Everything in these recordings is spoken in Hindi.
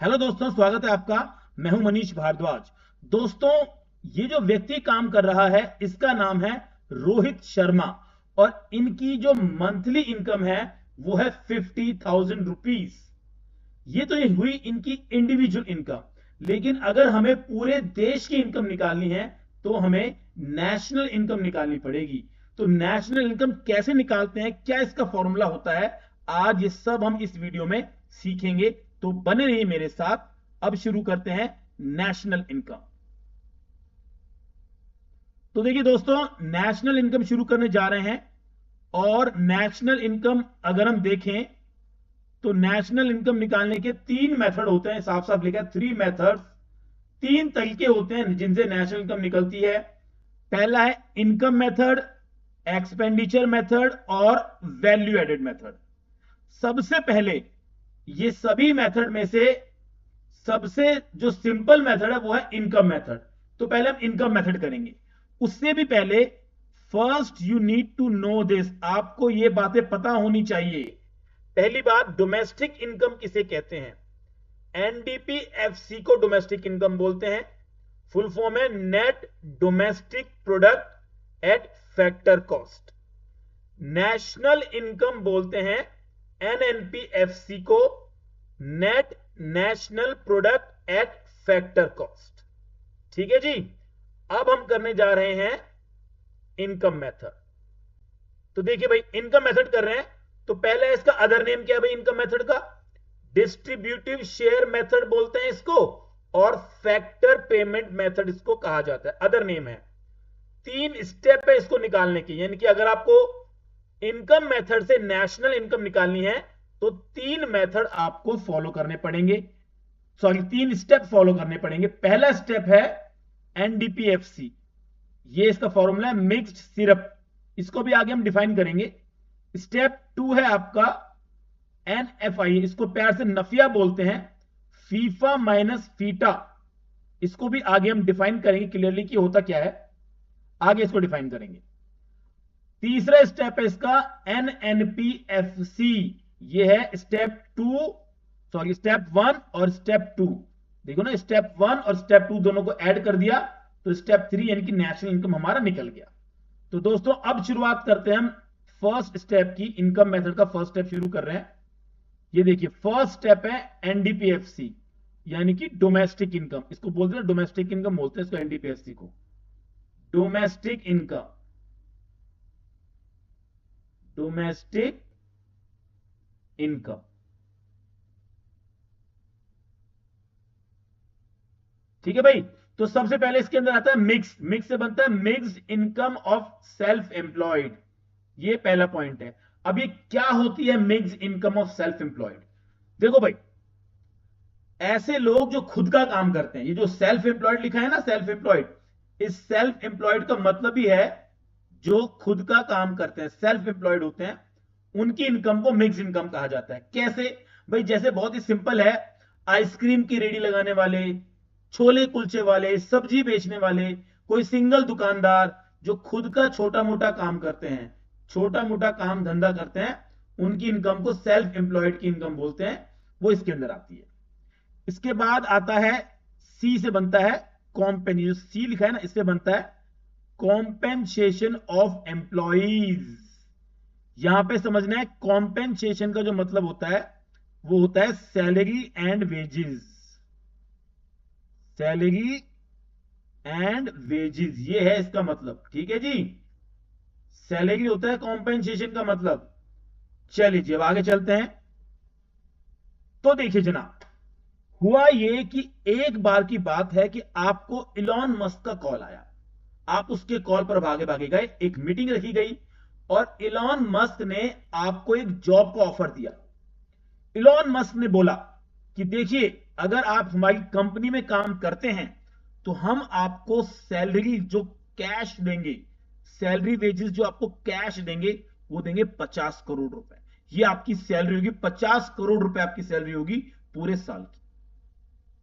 हेलो दोस्तों, स्वागत है आपका। मैं हूं मनीष भारद्वाज। दोस्तों, ये जो व्यक्ति काम कर रहा है इसका नाम है रोहित शर्मा और इनकी जो मंथली इनकम है वो है 50,000 रुपीज। ये तो ये हुई इनकी इंडिविजुअल इनकम, लेकिन अगर हमें पूरे देश की इनकम निकालनी है तो हमें नेशनल इनकम निकालनी पड़ेगी। तो नेशनल इनकम कैसे निकालते हैं, क्या इसका फॉर्मूला होता है, आज ये सब हम इस वीडियो में सीखेंगे। तो बने रहिए मेरे साथ। अब शुरू करते हैं नेशनल इनकम। तो देखिए दोस्तों, नेशनल इनकम शुरू करने जा रहे हैं। और नेशनल इनकम अगर हम देखें तो नेशनल इनकम निकालने के तीन मेथड होते हैं। साफ साफ लिखा है 3 मेथड्स। तीन तरीके होते हैं जिनसे नेशनल इनकम निकलती है। पहला है इनकम मेथड, एक्सपेंडिचर मेथड और वैल्यू एडेड मेथड। सबसे पहले ये सभी मेथड में से सबसे जो सिंपल मेथड है वो है इनकम मेथड। तो पहले हम इनकम मेथड करेंगे। उससे भी पहले first you need to know this, आपको ये बातें पता होनी चाहिए। पहली बात, डोमेस्टिक इनकम किसे कहते हैं? एनडीपीएफसी को डोमेस्टिक इनकम बोलते हैं। फुल फॉर्म है net domestic product at factor cost. National income बोलते हैं एनएनपीएफसी को net national product at factor cost. ठीक है जी। अब हम करने जा रहे हैं इनकम मेथड। तो देखिए भाई, इनकम मेथड कर रहे हैं तो पहले इसका अदर नेम क्या है भाई इनकम मेथड का? डिस्ट्रीब्यूटिव शेयर मेथड बोलते हैं इसको, और फैक्टर पेमेंट मेथड इसको कहा जाता है। अदर नेम है। 3 स्टेप है इसको निकालने की, यानी कि अगर आपको इनकम मेथड से नेशनल इनकम निकालनी है तो 3 मेथड आपको फॉलो करने पड़ेंगे। 3 स्टेप फॉलो करने पड़ेंगे। पहला स्टेप है एनडीपीएफसी, ये इसका फॉर्मूला है मिक्स्ड सिरप, इसको भी आगे हम डिफाइन करेंगे। स्टेप 2 है आपका एनएफआई, इसको प्यार से नफिया बोलते हैं, फीफा माइनस फीटा, इसको भी आगे हम डिफाइन करेंगे क्लियरली कि होता क्या है, आगे इसको डिफाइन करेंगे। तीसरा स्टेप है इसका एनएनपीएफसी, ये है स्टेप 1 और स्टेप 2। देखो ना, स्टेप 1 और स्टेप 2 दोनों को ऐड कर दिया तो स्टेप 3 यानी कि नेशनल इनकम हमारा निकल गया। तो दोस्तों अब शुरुआत करते हैं हम फर्स्ट स्टेप की। इनकम मेथड का फर्स्ट स्टेप शुरू कर रहे हैं। ये देखिए, फर्स्ट स्टेप है एनडीपीएफसी यानी कि डोमेस्टिक इनकम, इसको बोलते हैं डोमेस्टिक इनकम बोलते हैं इसको, एनडीपीएफसी को डोमेस्टिक इनकम, डोमेस्टिक इनकम। ठीक है भाई। तो सबसे पहले इसके अंदर आता है मिक्स। मिक्स से बनता है mixed income of self employed, ये पहला पॉइंट है। अब ये क्या होती है mixed income of self employed? देखो भाई, ऐसे लोग जो खुद का काम करते हैं, ये जो सेल्फ एम्प्लॉयड लिखा है ना, सेल्फ एम्प्लॉयड, इस सेल्फ एम्प्लॉयड का मतलब ही है जो खुद का काम करते हैं, सेल्फ एम्प्लॉयड होते हैं, उनकी इनकम को मिक्स इनकम कहा जाता है। कैसे भाई? जैसे बहुत ही सिंपल है, आइसक्रीम की रेडी लगाने वाले, छोले कुलचे वाले, सब्जी बेचने वाले, कोई सिंगल दुकानदार जो खुद का छोटा मोटा काम करते हैं, छोटा मोटा काम धंधा करते हैं, उनकी इनकम को सेल्फ एम्प्लॉयड की इनकम बोलते हैं, वो इसके अंदर आती है। इसके बाद आता है सी से बनता है कॉम्पेन, सी लिखा है ना, इससे बनता है कॉम्पेंसेशन ऑफ एम्प्लॉइज। यहां पे समझना है कॉम्पेंसेशन का जो मतलब होता है वो होता है salary and wages, salary and wages, ये है इसका मतलब। ठीक है जी, सैलरी होता है कॉम्पेंसेशन का मतलब। चलिए जी, अब आगे चलते हैं। तो देखिए जनाब, हुआ ये कि एक बार की बात है कि आपको इलॉन मस्क का कॉल आया। आप उसके कॉल पर भागे भागे गए, एक मीटिंग रखी गई और इलॉन मस्क ने आपको एक जॉब का ऑफर दिया। इलॉन मस्क ने बोला कि देखिए, अगर आप हमारी कंपनी में काम करते हैं तो हम आपको सैलरी जो कैश देंगे, सैलरी वेजेस जो आपको कैश देंगे, वो देंगे 50 करोड़ रुपए। ये आपकी सैलरी होगी, 50 करोड़ रुपए आपकी सैलरी होगी पूरे साल की।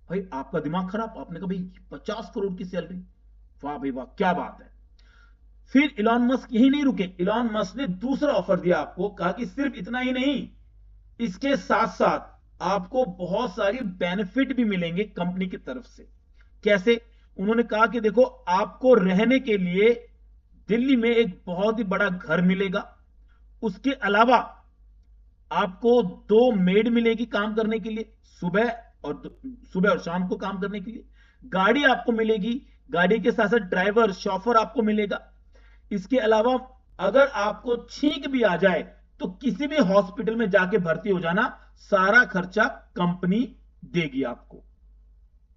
भाई आपका दिमाग खराब, आपने कहा भाई 50 करोड़ की सैलरी, वाह भाई वाह, क्या बात है। फिर इलॉन मस्क यही नहीं रुके, इलॉन मस्क ने दूसरा ऑफर दिया आपको, कहा कि सिर्फ इतना ही नहीं, इसके साथ साथ आपको बहुत सारी बेनिफिट भी मिलेंगे कंपनी की तरफ से। कैसे? उन्होंने कहा कि देखो, आपको रहने के लिए दिल्ली में एक बहुत ही बड़ा घर मिलेगा। उसके अलावा आपको 2 मेड मिलेगी काम करने के लिए, सुबह और शाम को काम करने के लिए। गाड़ी आपको मिलेगी, गाड़ी के साथ साथ ड्राइवर शॉफर आपको मिलेगा। इसके अलावा अगर आपको छींक भी आ जाए तो किसी भी हॉस्पिटल में जाके भर्ती हो जाना, सारा खर्चा कंपनी देगी आपको।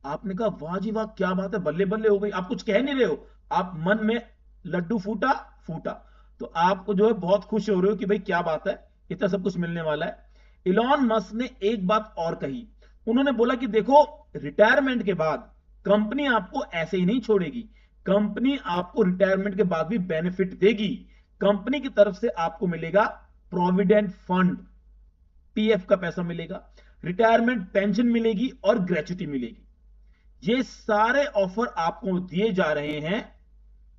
आपने कहा वाह जी वाह, क्या बात है, बल्ले बल्ले हो गई। आप कुछ कह नहीं रहे हो, आप मन में लड्डू फूटा फूटा। तो आपको जो है बहुत खुश हो रहे हो कि भाई क्या बात है, इतना सब कुछ मिलने वाला है। इलॉन मस्क ने एक बात और कही। उन्होंने बोला कि देखो, रिटायरमेंट के बाद कंपनी आपको ऐसे ही नहीं छोड़ेगी। कंपनी आपको रिटायरमेंट के बाद भी बेनिफिट देगी। कंपनी की तरफ से आपको मिलेगा प्रोविडेंट फंड, पीएफ का पैसा मिलेगा, रिटायरमेंट पेंशन मिलेगी और ग्रेच्युटी मिलेगी। ये सारे ऑफर आपको दिए जा रहे हैं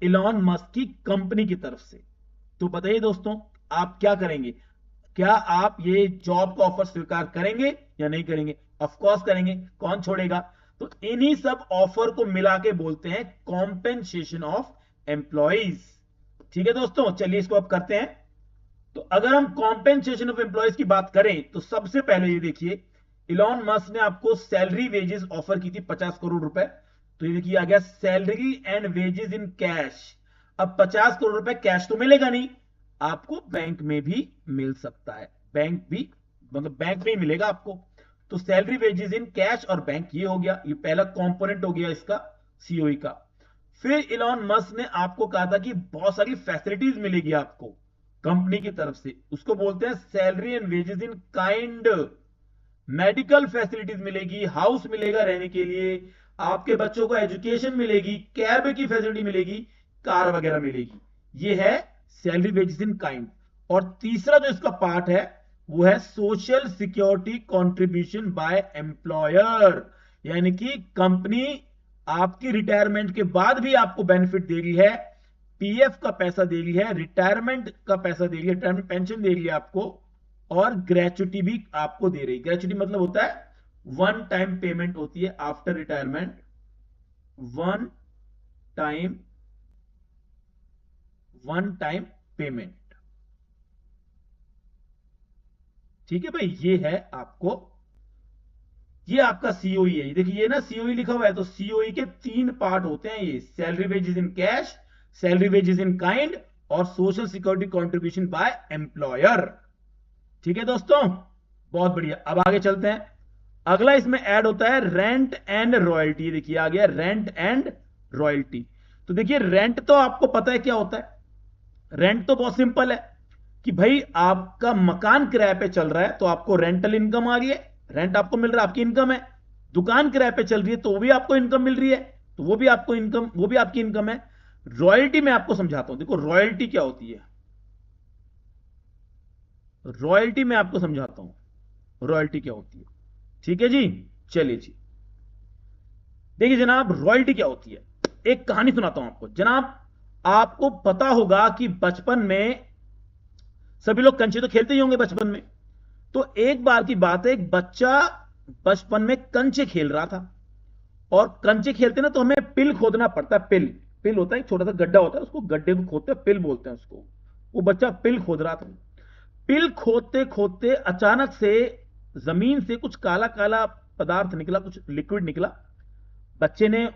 इलॉन मस्क की कंपनी की तरफ से। तो बताइए दोस्तों, आप क्या करेंगे? क्या आप ये जॉब का ऑफर स्वीकार करेंगे या नहीं करेंगे? ऑफ कोर्स करेंगे, कौन छोड़ेगा। तो इन्हीं सब ऑफर को मिला के बोलते हैं कॉम्पेंसेशन ऑफ एम्प्लॉइज। ठीक है दोस्तों, चलिए इसको अब करते हैं। तो अगर हम कॉम्पेंसेशन ऑफ एम्प्लॉइज की बात करें तो सबसे पहले ये देखिए, इलॉन मस्क ने आपको सैलरी वेजेस ऑफर की थी 50 करोड़ रुपए। तो ये देखिए आ गया salary and wages in cash. अब 50 करोड़ रुपए कैश तो मिलेगा नहीं, आपको बैंक में भी मिल सकता है। बैंक भी, मतलब बैंक में ही मिलेगा आपको। तो सैलरी वेजेस इन कैश और बैंक, ये हो गया, ये पहला कंपोनेंट हो गया इसका, सीओई का। फिर इलॉन मस्क ने आपको कहा था कि बहुत सारी फैसिलिटीज मिलेगी आपको कंपनी की तरफ से, उसको बोलते हैं salary and wages in kind. Medical facilities मिलेगी, हाउस मिलेगा रहने के लिए, आपके बच्चों को एजुकेशन मिलेगी, कैब की फैसिलिटी मिलेगी, कार वगैरह मिलेगी। ये है सैलरी वेजेस इन काइंड। और तीसरा जो इसका पार्ट है वो है social security contribution by employer, यानी कि कंपनी आपकी रिटायरमेंट के बाद भी आपको बेनिफिट दे रही है, पीएफ का पैसा दे रही है, रिटायरमेंट का पैसा दे रही है, रिटायरमेंट पेंशन दे रही है आपको, और ग्रेच्युटी भी आपको दे रही है। ग्रेच्युटी मतलब होता है वन टाइम पेमेंट होती है after retirement, one time payment. ठीक है भाई, ये है आपको, ये आपका सीओई है। ये देखिए, ये ना सीओई लिखा हुआ है, तो सीओई के 3 पार्ट होते हैं ये, salary wages in cash, salary wages in kind और social security contribution by employer. ठीक है दोस्तों, बहुत बढ़िया। अब आगे चलते हैं। अगला इसमें ऐड होता है रेंट एंड रॉयल्टी। देखिए आ गया रेंट एंड रॉयल्टी। तो देखिए, रेंट तो आपको पता है क्या होता है। रेंट तो बहुत सिंपल है कि भाई आपका मकान किराए पे चल रहा है तो आपको रेंटल इनकम आ रही है, रेंट आपको मिल रहा है, आपकी इनकम है। दुकान किराए पे चल रही है तो वो भी आपको इनकम मिल रही है, तो वो भी आपको इनकम, वो भी आपकी इनकम है। रॉयल्टी मैं आपको समझाता हूं। देखो रॉयल्टी क्या होती है, रॉयल्टी मैं आपको समझाता हूं रॉयल्टी क्या होती है। ठीक है जी, चलिए जी। देखिए जनाब, रॉयल्टी क्या होती है, एक कहानी सुनाता हूं आपको। जनाब, आपको पता होगा कि बचपन में सभी लोग कंचे तो खेलते ही होंगे बचपन में। तो एक बार की बात है, एक बच्चा बचपन में कंचे खेल रहा था, और कंचे खेलते ना तो हमें पिल खोदना पड़ता है। पिल पिल होता है, एक छोटा सा गड्ढा होता है, उसको गड्ढे को खोदते हैं, पिल बोलते हैं उसको। वो बच्चा पिल खोद रहा था। पिल खोदते खोदते अचानक से जमीन से कुछ काला काला पदार्थ निकला, कुछ लिक्विड निकला। बच्चे ने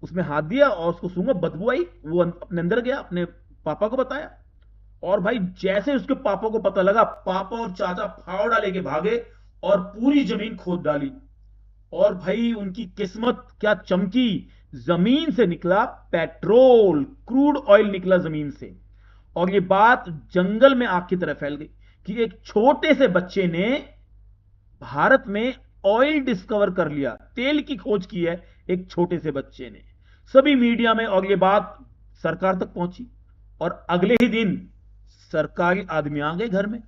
उसमें हाथ दिया और उसको सूंघा, बदबू आई। वो अपने अंदर गया, अपने पापा को बताया। और भाई जैसे उसके पापा को पता लगा, पापा और चाचा फावड़ा लेके भागे और पूरी जमीन खोद डाली। और भाई उनकी किस्मत क्या चमकी, जमीन से निकला पेट्रोल, क्रूड ऑयल निकला जमीन से। और ये बात जंगल में आग की तरह फैल गई कि एक छोटे से बच्चे ने भारत में ऑयल डिस्कवर कर लिया, तेल की खोज की है एक छोटे से बच्चे ने। सभी मीडिया में, और ये बात सरकार तक पहुंची। और अगले ही दिन सरकारी आदमी आ गए घर में।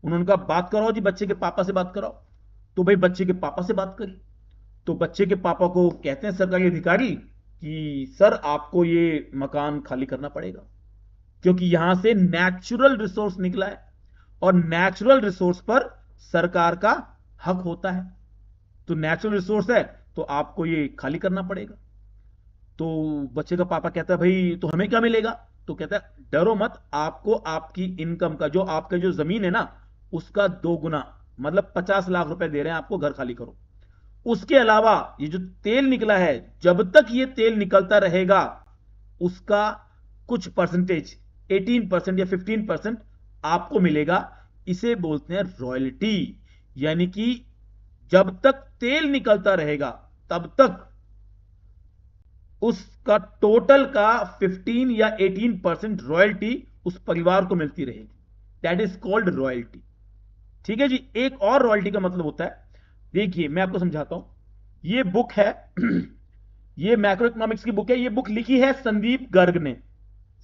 उन्होंने कहा बात कराओ जी, बच्चे के पापा से बात कराओ। तो भाई बच्चे के पापा से बात करी। तो बच्चे के पापा को कहते हैं सरकारी अधिकारी कि सर आपको ये मकान खाली करना पड़ेगा, क्योंकि यहां से नेचुरल रिसोर्स निकला है और नेचुरल रिसोर्स पर सरकार का हक होता है। तो नेचुरल रिसोर्स है तो आपको ये खाली करना पड़ेगा। तो बच्चे का पापा कहता है भाई तो हमें क्या मिलेगा? तो कहता है डरो मत, आपको आपकी इनकम का जो आपका जो जमीन है ना उसका 2 गुना, मतलब 50 लाख रुपए दे रहे हैं आपको, घर खाली करो। उसके अलावा ये जो तेल निकला है, जब तक ये तेल निकलता रहेगा उसका कुछ परसेंटेज 18% या 15% आपको मिलेगा। इसे बोलते हैं रॉयल्टी। यानी कि जब तक तेल निकलता रहेगा तब तक उसका टोटल का 15 या 18% रॉयल्टी उस परिवार को मिलती रहेगी। That is called royalty. ठीक है जी। एक और रॉयल्टी का मतलब होता है, देखिए मैं आपको समझाता हूं। ये बुक है ये मैक्रो इकोनॉमिक्स की बुक है। ये बुक लिखी है संदीप गर्ग ने।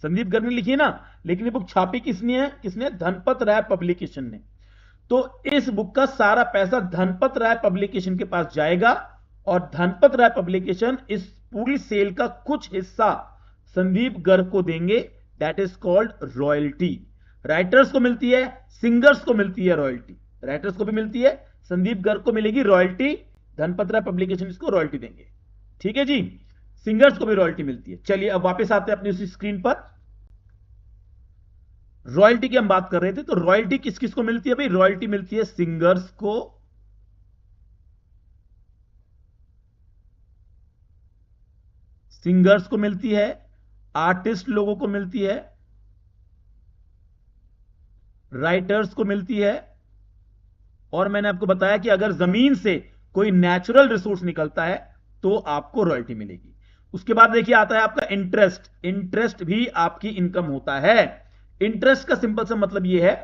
संदीप गर्ग ने लिखी है ना, लेकिन ये बुक छापी किसने है? किसने? धनपत राय पब्लिकेशन ने। तो इस बुक का सारा पैसा धनपत राय पब्लिकेशन के पास जाएगा और धनपत राय पब्लिकेशन इस पूरी सेल का कुछ हिस्सा संदीप गर्ग को देंगे। That is called royalty. Writers को मिलती है, सिंगर्स को मिलती है रॉयल्टी। राइटर्स को भी मिलती है, संदीप गर्ग को मिलेगी रॉयल्टी, धनपत राय पब्लिकेशन इसको रॉयल्टी देंगे। ठीक है जी। सिंगर्स को भी रॉयल्टी मिलती है। चलिए अब वापस आते हैं अपनी उसी स्क्रीन पर। रॉयल्टी की हम बात कर रहे थे, तो रॉयल्टी किस किस को मिलती है भाई? रॉयल्टी मिलती है सिंगर्स को, सिंगर्स को मिलती है, आर्टिस्ट लोगों को मिलती है, राइटर्स को मिलती है, और मैंने आपको बताया कि अगर जमीन से कोई नेचुरल रिसोर्स निकलता है तो आपको रॉयल्टी मिलेगी। उसके बाद देखिए आता है आपका इंटरेस्ट। इंटरेस्ट भी आपकी इनकम होता है। इंटरेस्ट का सिंपल सा मतलब यह है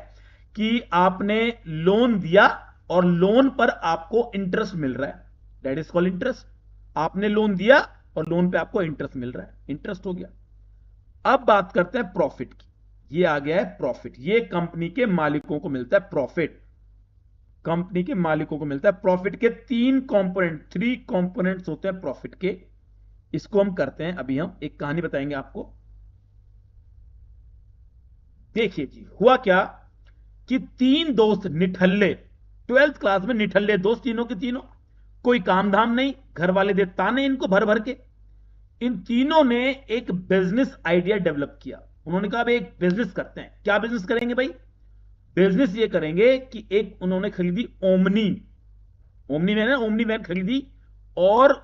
कि आपने लोन दिया और लोन पर आपको इंटरेस्ट मिल रहा है। That is called interest. आपने लोन दिया और लोन पे आपको इंटरेस्ट मिल रहा है, इंटरेस्ट हो गया। अब बात करते हैं प्रॉफिट की। ये आ गया है प्रॉफिट। ये कंपनी के मालिकों को मिलता है प्रॉफिट। कंपनी के मालिकों को मिलता है प्रॉफिट के 3 कंपोनेंट्स होते हैं प्रॉफिट के। इसको हम करते हैं, अभी हम एक कहानी बताएंगे आपको। देखिए जी, हुआ क्या कि 3 दोस्त निठल्ले, 12th क्लास में निठल्ले दोस्त, तीनों के तीनों, कोई काम धाम नहीं, घर वाले दे ताने इनको भर भर के। इन तीनों ने एक बिजनेस आइडिया डेवलप किया। उन्होंने कहा भाई एक बिजनेस करते हैं। क्या बिजनेस करेंगे भाई? बिजनेस ये करेंगे कि एक उन्होंने खरीदी ओमनी, ओमनी वैन है, ओमनी वैन खरीदी, और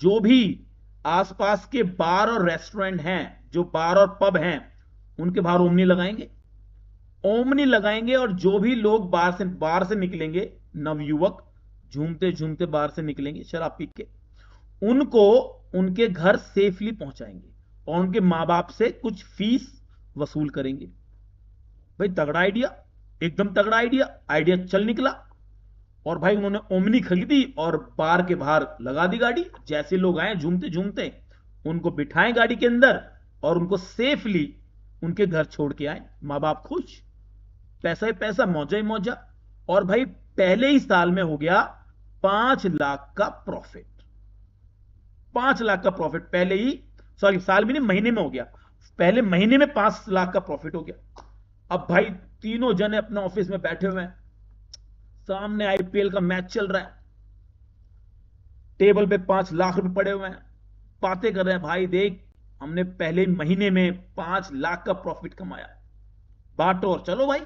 जो भी आसपास के बार और रेस्टोरेंट हैं, जो बार और पब हैं, उनके बाहर ओमनी लगाएंगे। ओमनी लगाएंगे और जो भी लोग बाहर से निकलेंगे, नवयुवक झूमते झूमते बाहर से निकलेंगे शराब पी के, उनको उनके घर सेफली पहुंचाएंगे और उनके मां बाप से कुछ फीस वसूल करेंगे। भाई तगड़ा आइडिया, एकदम तगड़ा आइडिया। आइडिया चल निकला और भाई उन्होंने ओमनी खरीदी और बार के बाहर लगा दी गाड़ी। जैसे लोग आए झूमते झूमते, उनको बिठाएं गाड़ी के अंदर और उनको सेफली उनके घर छोड़ के आए। मां बाप खुश, पैसा ही पैसा, मौजा ही मौजा। और भाई पहले ही साल में हो गया 5 लाख का प्रॉफिट। 5 लाख का प्रॉफिट पहले ही, सॉरी साल भी नहीं, महीने में हो गया। पहले महीने में 5 लाख का प्रॉफिट हो गया। अब भाई तीनों जने अपने ऑफिस में बैठे हुए हैं, सामने आईपीएल का मैच चल रहा है, टेबल पे 5 लाख रुपए पड़े हुए हैं, बातें कर रहे हैं, भाई देख हमने पहले महीने में 5 लाख का प्रॉफिट कमाया, बांटो और चलो भाई,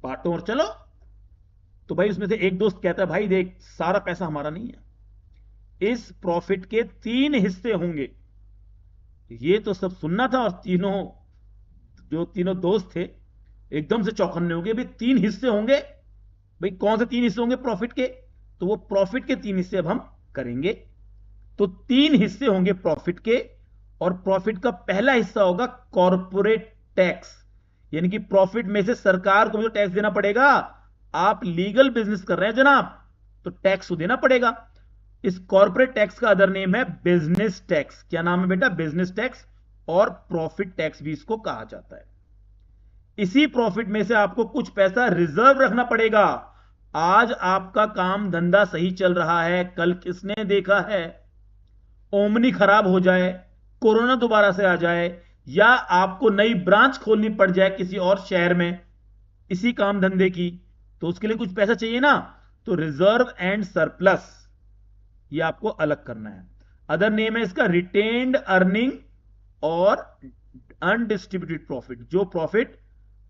बांटो और चलो। तो भाई उसमें से एक दोस्त कहता है भाई देख सारा पैसा हमारा नहीं है, इस प्रॉफिट के 3 हिस्से होंगे। ये तो सब सुनना था और तीनों दोस्त थे एकदम से चौकन्ने हो गए। भाई 3 हिस्से होंगे? भाई कौन से 3 हिस्से होंगे प्रॉफिट के? तो वो प्रॉफिट के 3 हिस्से अब हम करेंगे। तो 3 हिस्से होंगे प्रॉफिट के, और प्रॉफिट का पहला हिस्सा होगा कॉर्पोरेट टैक्स। यानी कि प्रॉफिट में से सरकार को जो टैक्स देना पड़ेगा। आप लीगल बिजनेस कर रहे हैं जनाब, तो टैक्स तो देना पड़ेगा। इस कॉर्पोरेट टैक्स का अदर नेम है बिजनेस टैक्स। क्या नाम है बेटा? बिजनेस टैक्स, और प्रॉफिट टैक्स भी इसको कहा जाता है। इसी प्रॉफिट में से आपको कुछ पैसा रिजर्व रखना पड़ेगा। आज आपका काम धंधा सही चल रहा है, कल किसने देखा है ओमनी खराब हो जाए, कोरोना दोबारा से आ जाए, या आपको नई ब्रांच खोलनी पड़ जाए किसी और शहर में इसी काम धंधे की, तो उसके लिए कुछ पैसा चाहिए ना। तो रिजर्व एंड सरप्लस ये आपको अलग करना है। अदर नेम है इसका रिटेन्ड अर्निंग और अनडिस्ट्रीब्यूटेड प्रॉफिट, जो प्रॉफिट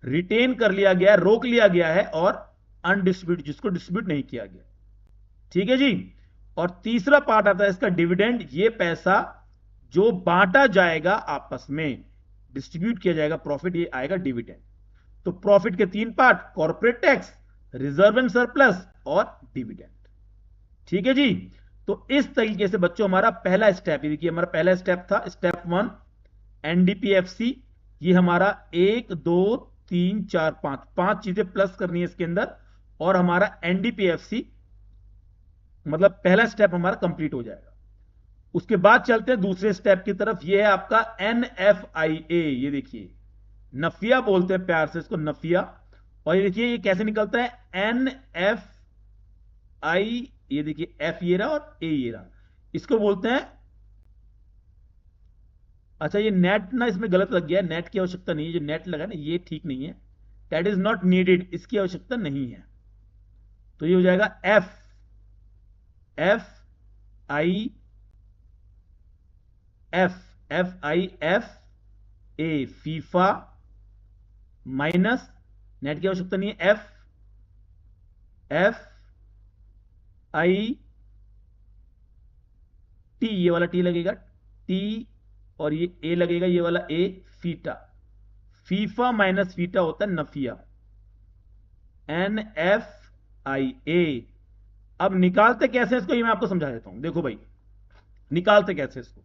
रिटेन कर लिया गया है, रोक लिया गया है, और अनडिस्ट्रीब्यूट जिसको डिस्ट्रीब्यूट नहीं किया गया। ठीक है जी। और तीसरा पार्ट आता है इसका डिविडेंड, ये पैसा जो बांटा जाएगा आपस में, डिस्ट्रीब्यूट किया जाएगा प्रॉफिट, ये आएगा डिविडेंड। तो प्रॉफिट के तीन part, corporate tax, reserve and surplus और डिविडेंड। ठीक है जी। तो इस तरीके से बच्चों हमारा पहला स्टेप, ये देखिए हमारा पहला स्टेप था स्टेप 1 एनडीपीएफसी। ये हमारा 1 2 3 4 5 चीजें प्लस करनी है इसके अंदर, और हमारा एनडीपीएफसी मतलब पहला स्टेप हमारा कंप्लीट हो जाएगा। उसके बाद चलते हैं दूसरे स्टेप की तरफ, ये है आपका एनएफआईए। ये देखिए नफिया बोलते हैं प्यार से इसको, नफिया। और ये देखिए ये कैसे निकलता है, एन एफ आई, ये देखिए एफ ये रहा और ए ये रहा, इसको बोलते हैं। अच्छा ये नेट ना इसमें गलत लग गया है, नेट की आवश्यकता नहीं है, जो नेट लगा ना ये ठीक नहीं है, दैट इज नॉट नीडेड, इसकी आवश्यकता नहीं है। तो ये हो जाएगा F F I F A FIFA minus, net की आवश्यकता नहीं है, एफ आई टी, ये वाला टी लगेगा टी, और ये ए लगेगा, ये वाला ए, फीटा। फीफा माइनस फीटा होता है नफिया, एन एफ आई ए। अब निकालते कैसे इसको, ये मैं आपको समझा देता हूं। देखो भाई निकालते कैसे इसको।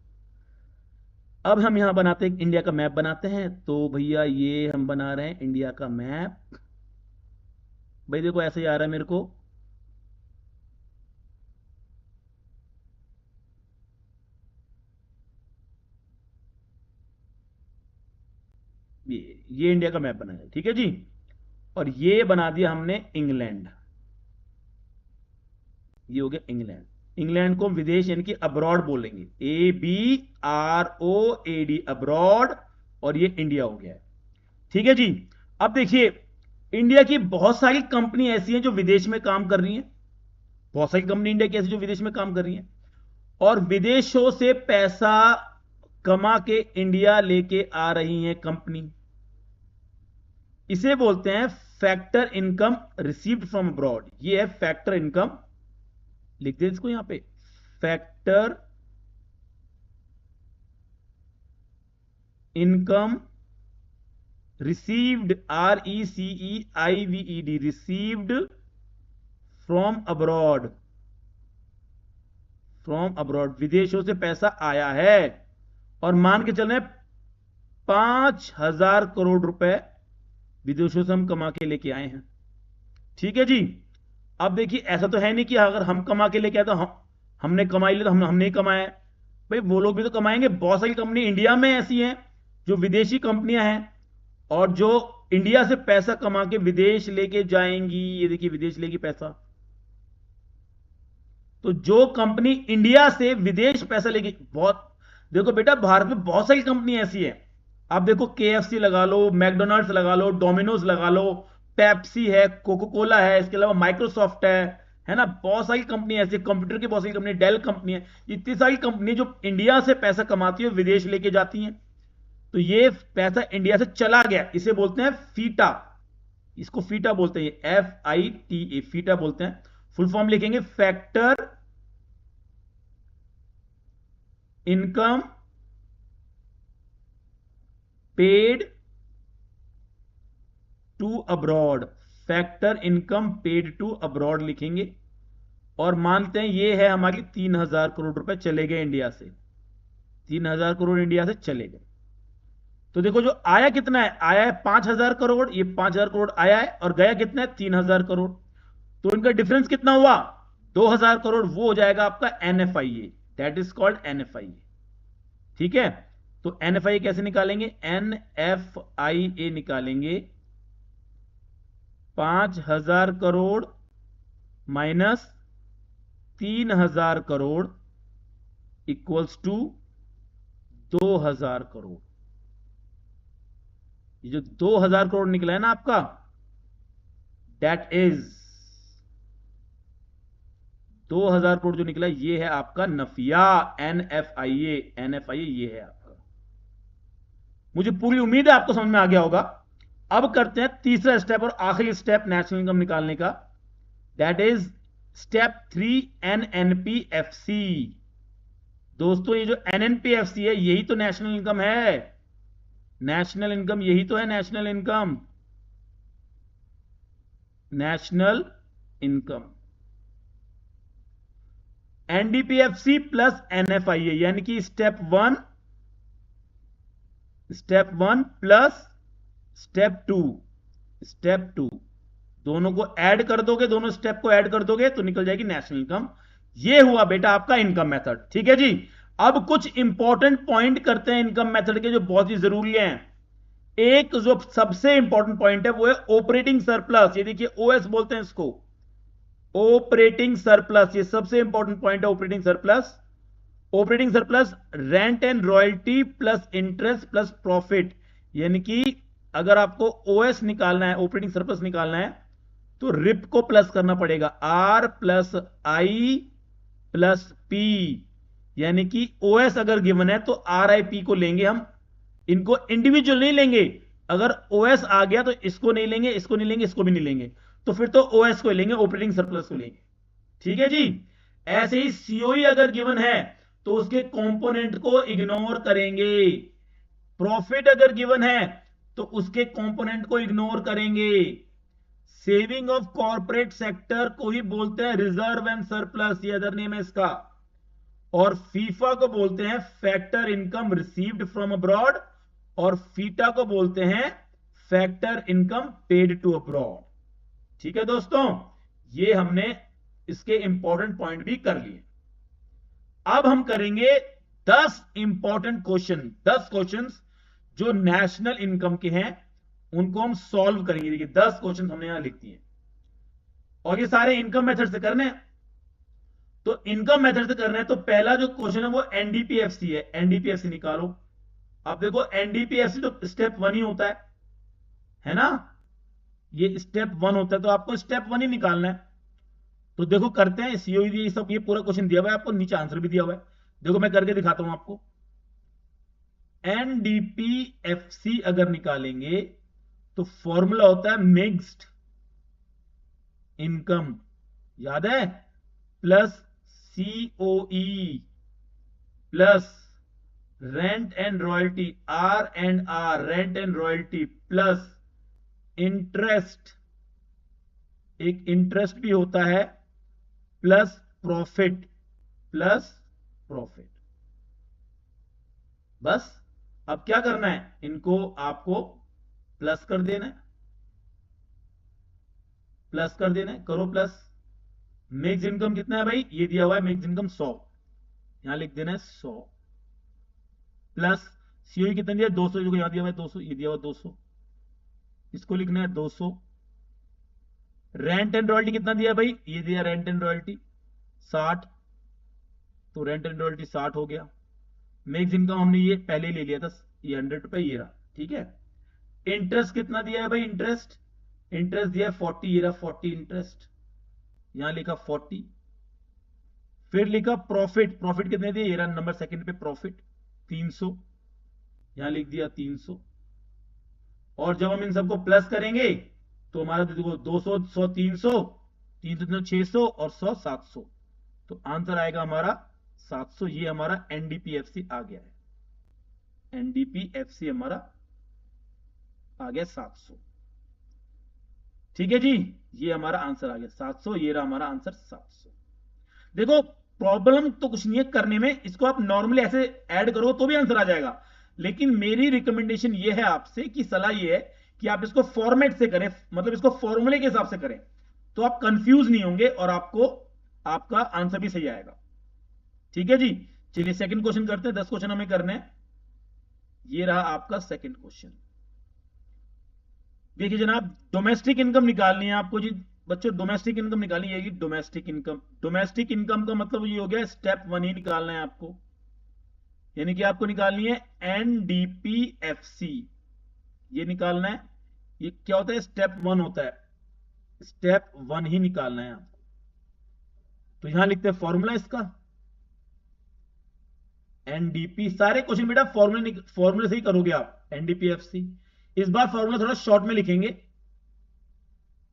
अब हम यहां बनाते हैं इंडिया का मैप बनाते हैं। तो भैया ये हम बना रहे हैं इंडिया का मैप। भाई देखो ऐसे ही आ रहा है मेरे को, ये इंडिया का मैप बनाया, ठीक है जी। और ये बना दिया हमने इंग्लैंड, ये हो गया इंग्लैंड। इंग्लैंड को विदेश यानी कि अब्रॉड बोलेंगे, ABROAD अब्रॉड, और ये इंडिया हो गया है। ठीक है जी। अब देखिए इंडिया की बहुत सारी कंपनी ऐसी हैं जो विदेश में काम कर रही हैं, बहुत सारी कंपनी इंडिया की ऐसी जो विदेश में काम कर रही हैं, और विदेशों से पैसा कमा के इंडिया लेके आ रही हैं कंपनी। इसे बोलते हैं factor income received from abroad. ये है फैक्टर इनकम, लिख दे इसको यहां पे, factor income received, RECEIVED, received from abroad, from abroad, विदेशों से पैसा आया है। और मान के चल रहे 5,000 करोड़ रुपए विदेशों से हम कमा के लेके आए हैं। ठीक है जी। अब देखिए ऐसा तो है नहीं कि अगर हम कमा के लेके आए तो हमने कमाई लिया तो हमने ही कमाया है। भाई वो लोग भी तो कमाएंगे। बहुत सारी कंपनी इंडिया में ऐसी हैं जो विदेशी कंपनियां हैं और जो इंडिया से पैसा कमा के विदेश लेके जाएंगी। ये देखिए विदेश लेगी पैसा। तो जो कंपनी इंडिया से विदेश पैसा लेगी, बहुत देखो बेटा भारत में बहुत सारी कंपनी ऐसी है। आप देखो KFC लगा लो, मैकडोनल्ड्स लगा लो, डोमिनोज लगा लो, पेप्सी है, कोको कोला है, इसके अलावा माइक्रोसॉफ्ट है ना। बहुत सारी कंपनी ऐसी, कंप्यूटर की बहुत सारी कंपनी, डेल कंपनी है, इतनी सारी कंपनी जो इंडिया से पैसा कमाती है विदेश लेके जाती हैं। तो ये पैसा इंडिया से चला गया, इसे बोलते हैं फीटा, इसको फीटा बोलते हैं, FITA फीटा बोलते हैं। फुल फॉर्म लिखेंगे factor income paid to abroad, factor income paid to abroad लिखेंगे। और मानते हैं ये है हमारी 3,000 करोड़ रुपए चले गए इंडिया से, 3,000 करोड़ इंडिया से चले गए। तो देखो जो आया कितना है, आया है 5,000 करोड़, ये 5,000 करोड़ आया है, और गया कितना है 3,000 करोड़। तो इनका डिफरेंस कितना हुआ 2,000 करोड़, वो हो जाएगा आपका NFIA, that is called NFIA। ठीक है। तो NFIA कैसे निकालेंगे, NFIA निकालेंगे 5,000 crore minus 3,000 crore equals to 2,000 crore. ये जो 2,000 करोड़ निकला है ना आपका, दैट इज 2000 करोड़ जो निकला ये है आपका नफिया, NFIA, NFIA ये है आपका। मुझे पूरी उम्मीद है आपको समझ में आ गया होगा। अब करते हैं तीसरा स्टेप और आखिरी स्टेप नेशनल इनकम निकालने का, दैट इज स्टेप 3 NNPFC। दोस्तों ये जो NNPFC है यही तो नेशनल इनकम है, नेशनल इनकम यही तो है national income, national income. NDPFC plus NFIA यानी कि स्टेप 1 प्लस स्टेप 2 दोनों को ऐड कर दोगे, दोनों स्टेप को ऐड कर दोगे तो निकल जाएगी नेशनल इनकम। ये हुआ बेटा आपका इनकम मेथड, ठीक है जी। अब कुछ इंपॉर्टेंट पॉइंट करते हैं इनकम मेथड के जो बहुत ही जरूरी हैं। एक जो सबसे इंपॉर्टेंट पॉइंट है वो है ऑपरेटिंग सरप्लस, ये देखिए OS बोलते हैं इसको, ऑपरेटिंग सरप्लस, ये सबसे इंपॉर्टेंट पॉइंट है operating surplus. Operating surplus rent and royalty plus interest plus profit, यानी कि अगर आपको OS निकालना है, ऑपरेटिंग सरप्लस निकालना है, तो रिप को प्लस करना पड़ेगा, R plus I plus P, यानी कि OS अगर गिवन है तो RIP को लेंगे हम, इनको इंडिविजुअल नहीं लेंगे। अगर OS आ गया तो इसको नहीं लेंगे, इसको नहीं लेंगे, इसको भी नहीं लेंगे, तो फिर तो OS को लेंगे, ऑपरेटिंग सरप्लस को लेंगे, ठीक है जी। ऐसे ही COE अगर गिवन है तो उसके कंपोनेंट को इग्नोर करेंगे। प्रॉफिट अगर गिवन है तो उसके कंपोनेंट को इग्नोर करेंगे। सेविंग ऑफ कॉर्पोरेट सेक्टर को ही बोलते हैं रिजर्व एंड सरप्लस, ये अदर नेम है इसका। और फीफा को बोलते हैं factor income received from abroad, और फीटा को बोलते हैं factor income paid to abroad, ठीक है दोस्तों। ये हमने इसके इंपॉर्टेंट पॉइंट भी कर लिए। अब हम करेंगे 10 इंपॉर्टेंट क्वेश्चन, 10 क्वेश्चंस जो नेशनल इनकम के हैं उनको हम सॉल्व करेंगे। देखिए 10 क्वेश्चन हमने यहां लिख दिए और ये सारे इनकम मेथड से करने हैं। तो इनकम मेथड से करना है तो पहला जो क्वेश्चन है वो NDPFC है, NDPFC निकालो। अब देखो NDPFC तो स्टेप 1 ही होता है ना, ये स्टेप 1 होता है तो आपको स्टेप 1 ही निकालना है। तो देखो करते हैं, COE ये सब, ये पूरा क्वेश्चन दिया हुआ है आपको, नीचे आंसर भी दिया हुआ है, देखो मैं करके दिखाता हूं आपको। NDPFC अगर निकालेंगे तो फॉर्मूला होता है मिक्स्ड इनकम, याद है, plus COE plus rent and royalty, R&R, rent and royalty plus interest, एक इंटरेस्ट भी होता है, प्लस प्रॉफिट, बस। अब क्या करना है, इनको आपको प्लस कर देना है, करो प्लस। मिक्स इनकम कितना है भाई, ये दिया हुआ है मिक्स इनकम 100, यहां लिख देना है 100, प्लस COE कितना दिया 200, जो यहां दिया हुआ है 200, ये दिया हुआ 200, इसको लिखना है 200। रेंट एंड रॉयल्टी कितना दिया भाई, ये दिया रेंट एंड रॉयल्टी 60, तो रेंट एंड रॉयल्टी 60 हो गया। मिक्स इनकम हमने ये पहले ही ले लिया था, ये 100 रुपए ये रहा, ठीक है। इंटरेस्ट कितना दिया है भाई, इंटरेस्ट दिया है 40, ये रहा 40 इंटरेस्ट, यहां लिखा 40। फिर लिखा प्रॉफिट कितने दिए, ये रहा नंबर सेकंड पे प्रॉफिट 300, यहां लिख दिया 300। और जब हम इन सबको प्लस करेंगे तो हमारा देखो 200 100 300, 300 600 और 100 700, तो आंसर आएगा हमारा 700। ये हमारा NDPFC आ गया है, NDPFC हमारा आ गया 700, ठीक है जी। ये हमारा आंसर आ गया 700, ये रहा हमारा आंसर 700। देखो प्रॉब्लम तो कुछ नहीं है करने में, इसको आप नॉर्मली ऐसे ऐड करो तो भी आंसर आ जाएगा, लेकिन मेरी रिकमेंडेशन ये है आपसे कि सलाह ये है कि आप इसको फॉर्मेट से करें, मतलब इसको फॉर्मूले के हिसाब से करें, तो आप कंफ्यूज नहीं होंगे और आपको आपका आंसर भी सही आएगा, ठीक है जी। चलिए सेकंड क्वेश्चन करते हैं, 10 क्वेश्चन हमें करने हैं। ये रहा आपका सेकंड क्वेश्चन। देखिए जनाब, डोमेस्टिक इनकम निकालनी है आपको जी बच्चों, डोमेस्टिक इनकम निकालनी है। डोमेस्टिक इनकम का मतलब ये हो गया स्टेप 1 ही निकालना है आपको, यानी कि आपको निकालनी है NDPFC, ये निकालना है। ये क्या होता है, स्टेप 1 होता है, स्टेप 1 ही निकालना है आपको। तो यहां लिखते हैं फॉर्मूला इसका एनडीपी। सारे क्वेश्चन बेटा फॉर्मूले से ही करोगे आप, एनडीपीएफसी। इस बार फॉर्मूला थोड़ा शॉर्ट में लिखेंगे।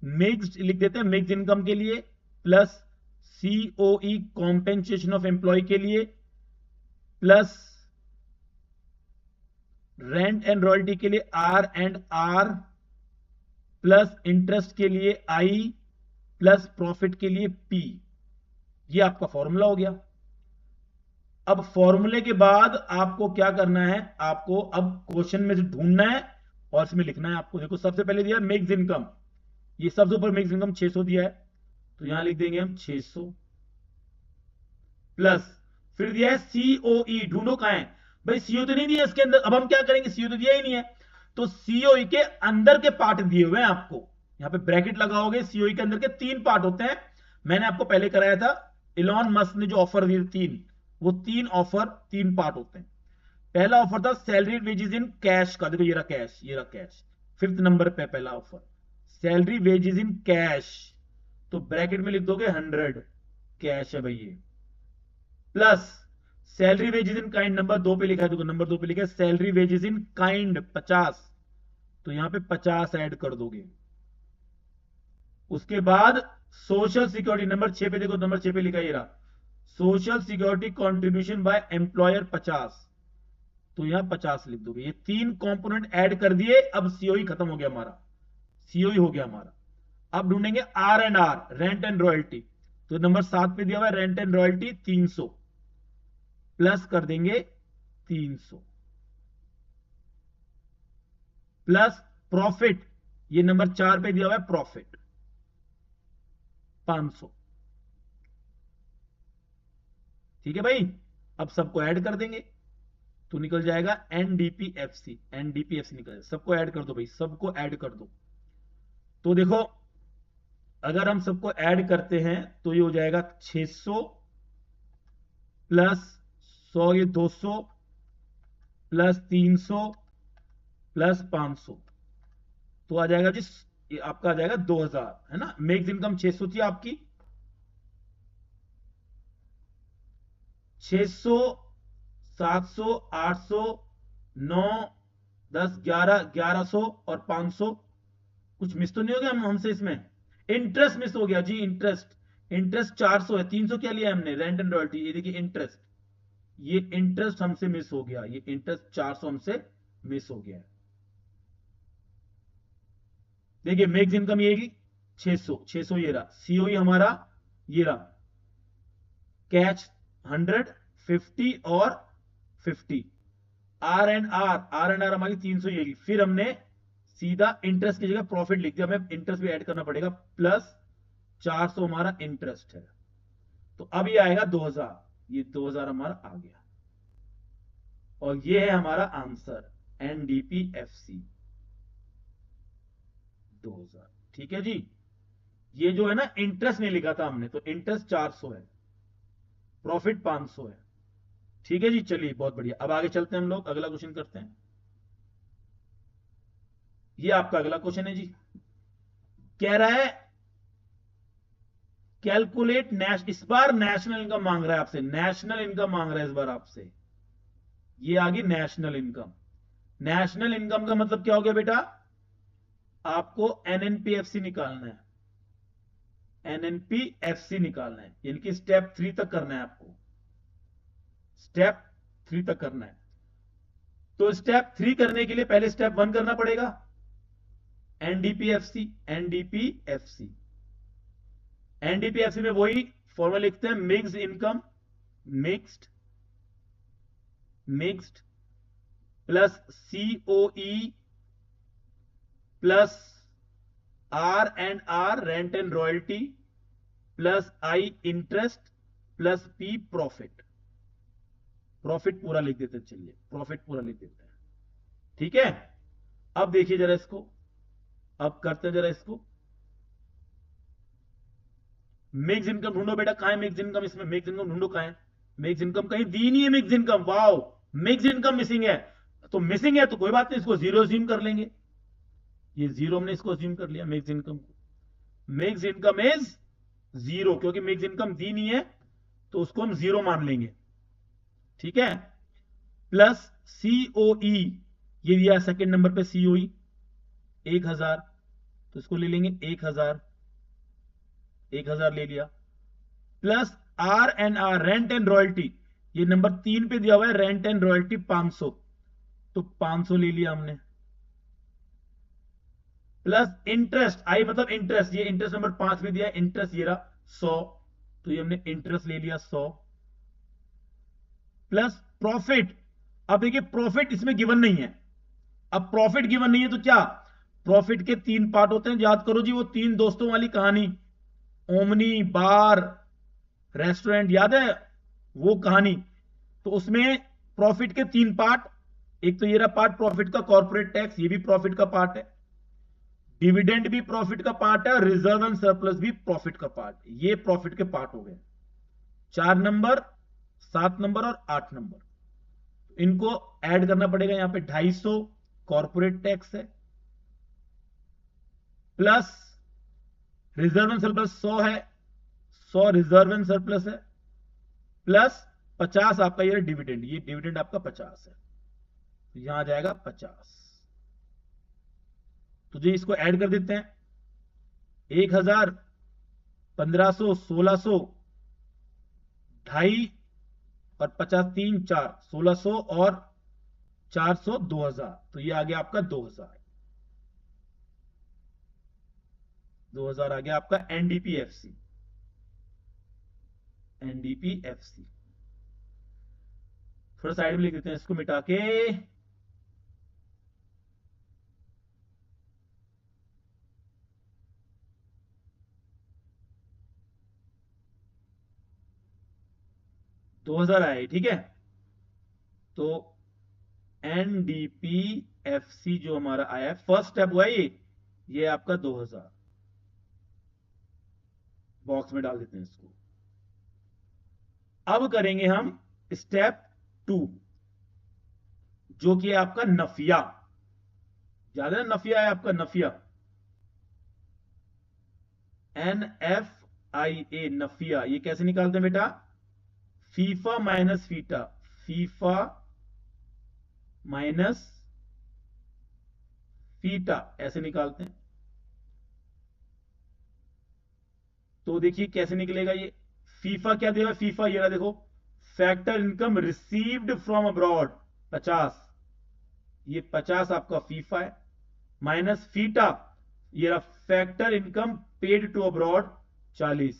मिक्स्ड लिख देते हैं, मिक्स्ड इनकम के लिए plus COE compensation of employ के लिए प्लस रेंट एंड रॉयल्टी के लिए R and R plus interest के लिए आई प्लस प्रॉफिट के लिए पी। ये आपका फॉर्मूला हो गया। अब फॉर्मूले के बाद आपको क्या करना है, आपको अब क्वेश्चन में से ढूंढना है और इसमें लिखना है आपको। देखो सबसे पहले दिया मिक्स इनकम, ये सबसे ऊपर मिक्स इनकम 600 दिया है, तो यहां लिख देंगे हम 600 प्लस फिर दिया है सीओई। ढूंढो कहां है भाई, सीओ तो नहीं दिया इसके अंदर। अब हम क्या करेंगे, सीओ तो दिया ही नहीं है, तो सीओई के अंदर के पार्ट दिए हुए हैं आपको। यहां पे ब्रैकेट लगाओगे, सीओई के अंदर के 3 पार्ट होते हैं। मैंने आपको पहले कराया था, इलॉन मस्क ने जो ऑफर दिए 3, वो 3 ऑफर 3 पार्ट होते हैं। पहला ऑफर था सैलरी वेजेस इन कैश का, देखो ये रहा कैश, ये रहा कैश। 5th नंबर पे पहला offer salary wages in cash, तो ब्रैकेट में लिख दोगे 100 कैश है भाई ये, plus salary wages in kind number 2 पे लिखा है, देखो नंबर 2 पे लिखा है सैलरी वेजेस इन काइंड 50, तो यहां पे 50 ऐड कर दोगे। उसके बाद सोशल सिक्योरिटी नंबर 6 पे, देखो नंबर 6 पे लिखा है social security contribution by employer 50, तो यहां 50 लिख दोगे। ये 3 कंपोनेंट ऐड कर दिए। अब सीओई खत्म हो गया हमारा, सीओई हो गया हमारा। अब ढूंढेंगे R and R, rent and royalty, तो नंबर 7 पे दिया हुआ है रेंट एंड रॉयल्टी 300 प्लस कर देंगे 300 प्लस प्रॉफिट, ये नंबर 4 पे दिया हुआ है प्रॉफिट 500। ठीक है भाई, अब सबको ऐड कर देंगे तो निकल जाएगा एनडीपीएफसी, एनडीपीएफसी निकल जाएगा। सबको ऐड कर दो भाई, सबको ऐड कर दो। तो देखो अगर हम सबको ऐड करते हैं तो ये हो जाएगा 600 प्लस 100, ये 200 प्लस 300 प्लस 500, तो आ जाएगा जी, ये आपका आ जाएगा 2000, है ना। मेक्स इनकम 600 थी आपकी, 600 700 800 9 10 11 1100 और 500। कुछ मिस तो नहीं हो गया हमसे इसमें? इंटरेस्ट मिस हो गया जी, इंटरेस्ट, इंटरेस्ट 400 है, 300 क्या लिया हमने, रेंट एंड रॉयल्टी। ये देखिए इंटरेस्ट, ये इंटरेस्ट हमसे मिस हो गया, ये इंटरेस्ट 400 हमसे मिस हो गया। देखिए मेक्स इनकम ये 600 600 ये रहा, सीओई हमारा ये रहा, कैश 100 50 और 50, आर एंड आर हमारी 300 ये। फिर हमने सीधा इंटरेस्ट की जगह प्रॉफिट लिख दिया, हमें इंटरेस्ट भी ऐड करना पड़ेगा, प्लस 400 हमारा इंटरेस्ट है। तो अब ये आएगा 2000, ये 2000 हमारा आ गया, और ये है हमारा आंसर एनडीपीएफसी 2000। ठीक है जी, ये जो है ना इंटरेस्ट नहीं लिखा था हमने, तो इंटरेस्ट 400 है, प्रॉफिट 500 है। ठीक है जी, चलिए बहुत बढ़िया। अब आगे चलते हैं हम लोग, अगला क्वेश्चन करते हैं। ये आपका अगला क्वेश्चन है जी, कह रहा है कैलकुलेट इस बार नेशनल इनकम मांग रहा है आपसे, नेशनल इनकम मांग रहा है इस बार आपसे। ये आ गई नेशनल इनकम। नेशनल इनकम का मतलब क्या हो गया बेटा, आपको एनएनपीएफसी निकालना है, एनएनपीएफसी निकालना है, यानी कि स्टेप 3 तक करना है आपको, स्टेप 3 तक करना है। तो स्टेप 3 करने के लिए पहले स्टेप 1 करना पड़ेगा, एनडीपीएफसी। एनडीपीएफसी एनडीपीएफसी में वही फॉर्मूला लिखते हैं, mixed income, mixed plus COE plus R and R rent and royalty plus I interest plus P profit. Profit पूरा लिख देते हैं, चलिए प्रॉफिट पूरा लिख देते हैं। ठीक है, अब देखिए जरा इसको, अब करते हैं जरा इसको। मिक्स इनकम ढूंढो बेटा, कहां है मिक्स इनकम, इसमें मिक्स इनकम ढूंढो कहां है। मिक्स इनकम कहीं दी नहीं है, mix income, wow mix income missing है। तो मिसिंग है तो कोई बात नहीं, इसको जीरो अज्यूम कर लेंगे, ये जीरो हमने इसको अज्यूम कर लिया मिक्स इनकम को। मिक्स इनकम इज जीरो, क्योंकि मिक्स इनकम दी नहीं है तो उसको हम जीरो मान लेंगे, ठीक है। प्लस सीओई, ये दिया सेकंड नंबर पे सीओई 1000, तो इसको ले लेंगे 1000, 1000 ले लिया। Plus R and R, rent and royalty, ये नंबर 3 पे दिया हुआ है, रेंट एंड रॉयल्टी 500, तो 500 ले लिया हमने। प्लस इंटरेस्ट, आई मतलब इंटरेस्ट, ये इंटरेस्ट नंबर 5 में दिया है, इंटरेस्ट ये रहा 100, तो ये हमने इंटरेस्ट ले लिया 100। प्लस प्रॉफिट, अब देखिए प्रॉफिट इसमें गिवन नहीं है, अब प्रॉफिट गिवन नहीं है तो क्या, प्रॉफिट के 3 पार्ट होते हैं, याद करो जी वो 3 दोस्तों वाली कहानी, ओमनी, बार, रेस्टोरेंट, याद है वो कहानी। तो उसमें प्रॉफिट के 3 पार्ट, एक तो ये रहा पार्ट प्रॉफिट का, कॉर्पोरेट टैक्स, ये भी प्रॉफिट का पार्ट है, डिविडेंड भी प्रॉफिट का पार्ट है, रिजर्व एंड सरप्लस भी प्रॉफिट का पार्ट है। ये प्रॉफिट के पार्ट हो गए, 4 नंबर, 7 नंबर और 8 नंबर। इनको ऐड करना पड़ेगा, यहां पे 250 कॉर्पोरेट टैक्स है, प्लस रिजर्व एंड सरप्लस 100 है, 100 रिजर्व एंड सरप्लस है, प्लस 50 आपका ये डिविडेंड, ये डिविडेंड आपका 50 है, तो यहां आ जाएगा 50। तो जी इसको ऐड कर देते हैं, 1000, 1500, 1600, 2.5 और 50, 3, 4, 1600 और 400, 2000, तो ये आ गया आपका 2000, 2000 आ गया आपका एनडीपीएफसी, एनडीपीएफसी। थोड़ा साइड में लिख देते हैं इसको मिटा के, दो 2000 आए, ठीक है। तो एनडीपीएफसी जो हमारा आया है, फर्स्ट स्टेप हुआ ये आपका 2000, बॉक्स में डाल देते हैं इसको। अब करेंगे हम स्टेप 2, जो कि है आपका नफिया, याद है ना नफिया है आपका, नफिया, NFIA, नफिया। ये कैसे निकालते हैं बेटा, FIFA minus FITA, FIFA minus FITA, ऐसे निकालते हैं। तो देखिए कैसे निकलेगा ये, फीफा क्या देगा, फीफा ये रहा देखो, factor income received from abroad 50, ये 50 आपका फीफा है, माइनस फीटा, ये रहा factor income paid to abroad 40,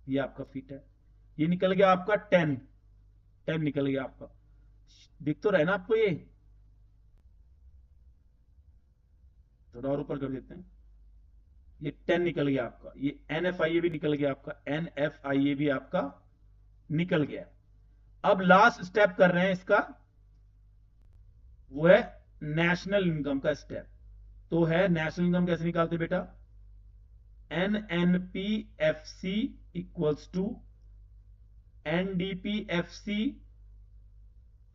ये आपका फीटा है। ये निकल गया आपका 10, 10 निकल गया आपका, दिख तो रहे ना आपको, ये थोड़ा और ऊपर कर देते हैं, ये 10 निकल गया आपका, ये NFIA भी निकल गया आपका, NFIA भी आपका निकल गया। अब लास्ट स्टेप कर रहे हैं इसका, वो है नेशनल इनकम का स्टेप। तो है नेशनल इनकम कैसे निकालते बेटा, NNPFC equals to NDPFC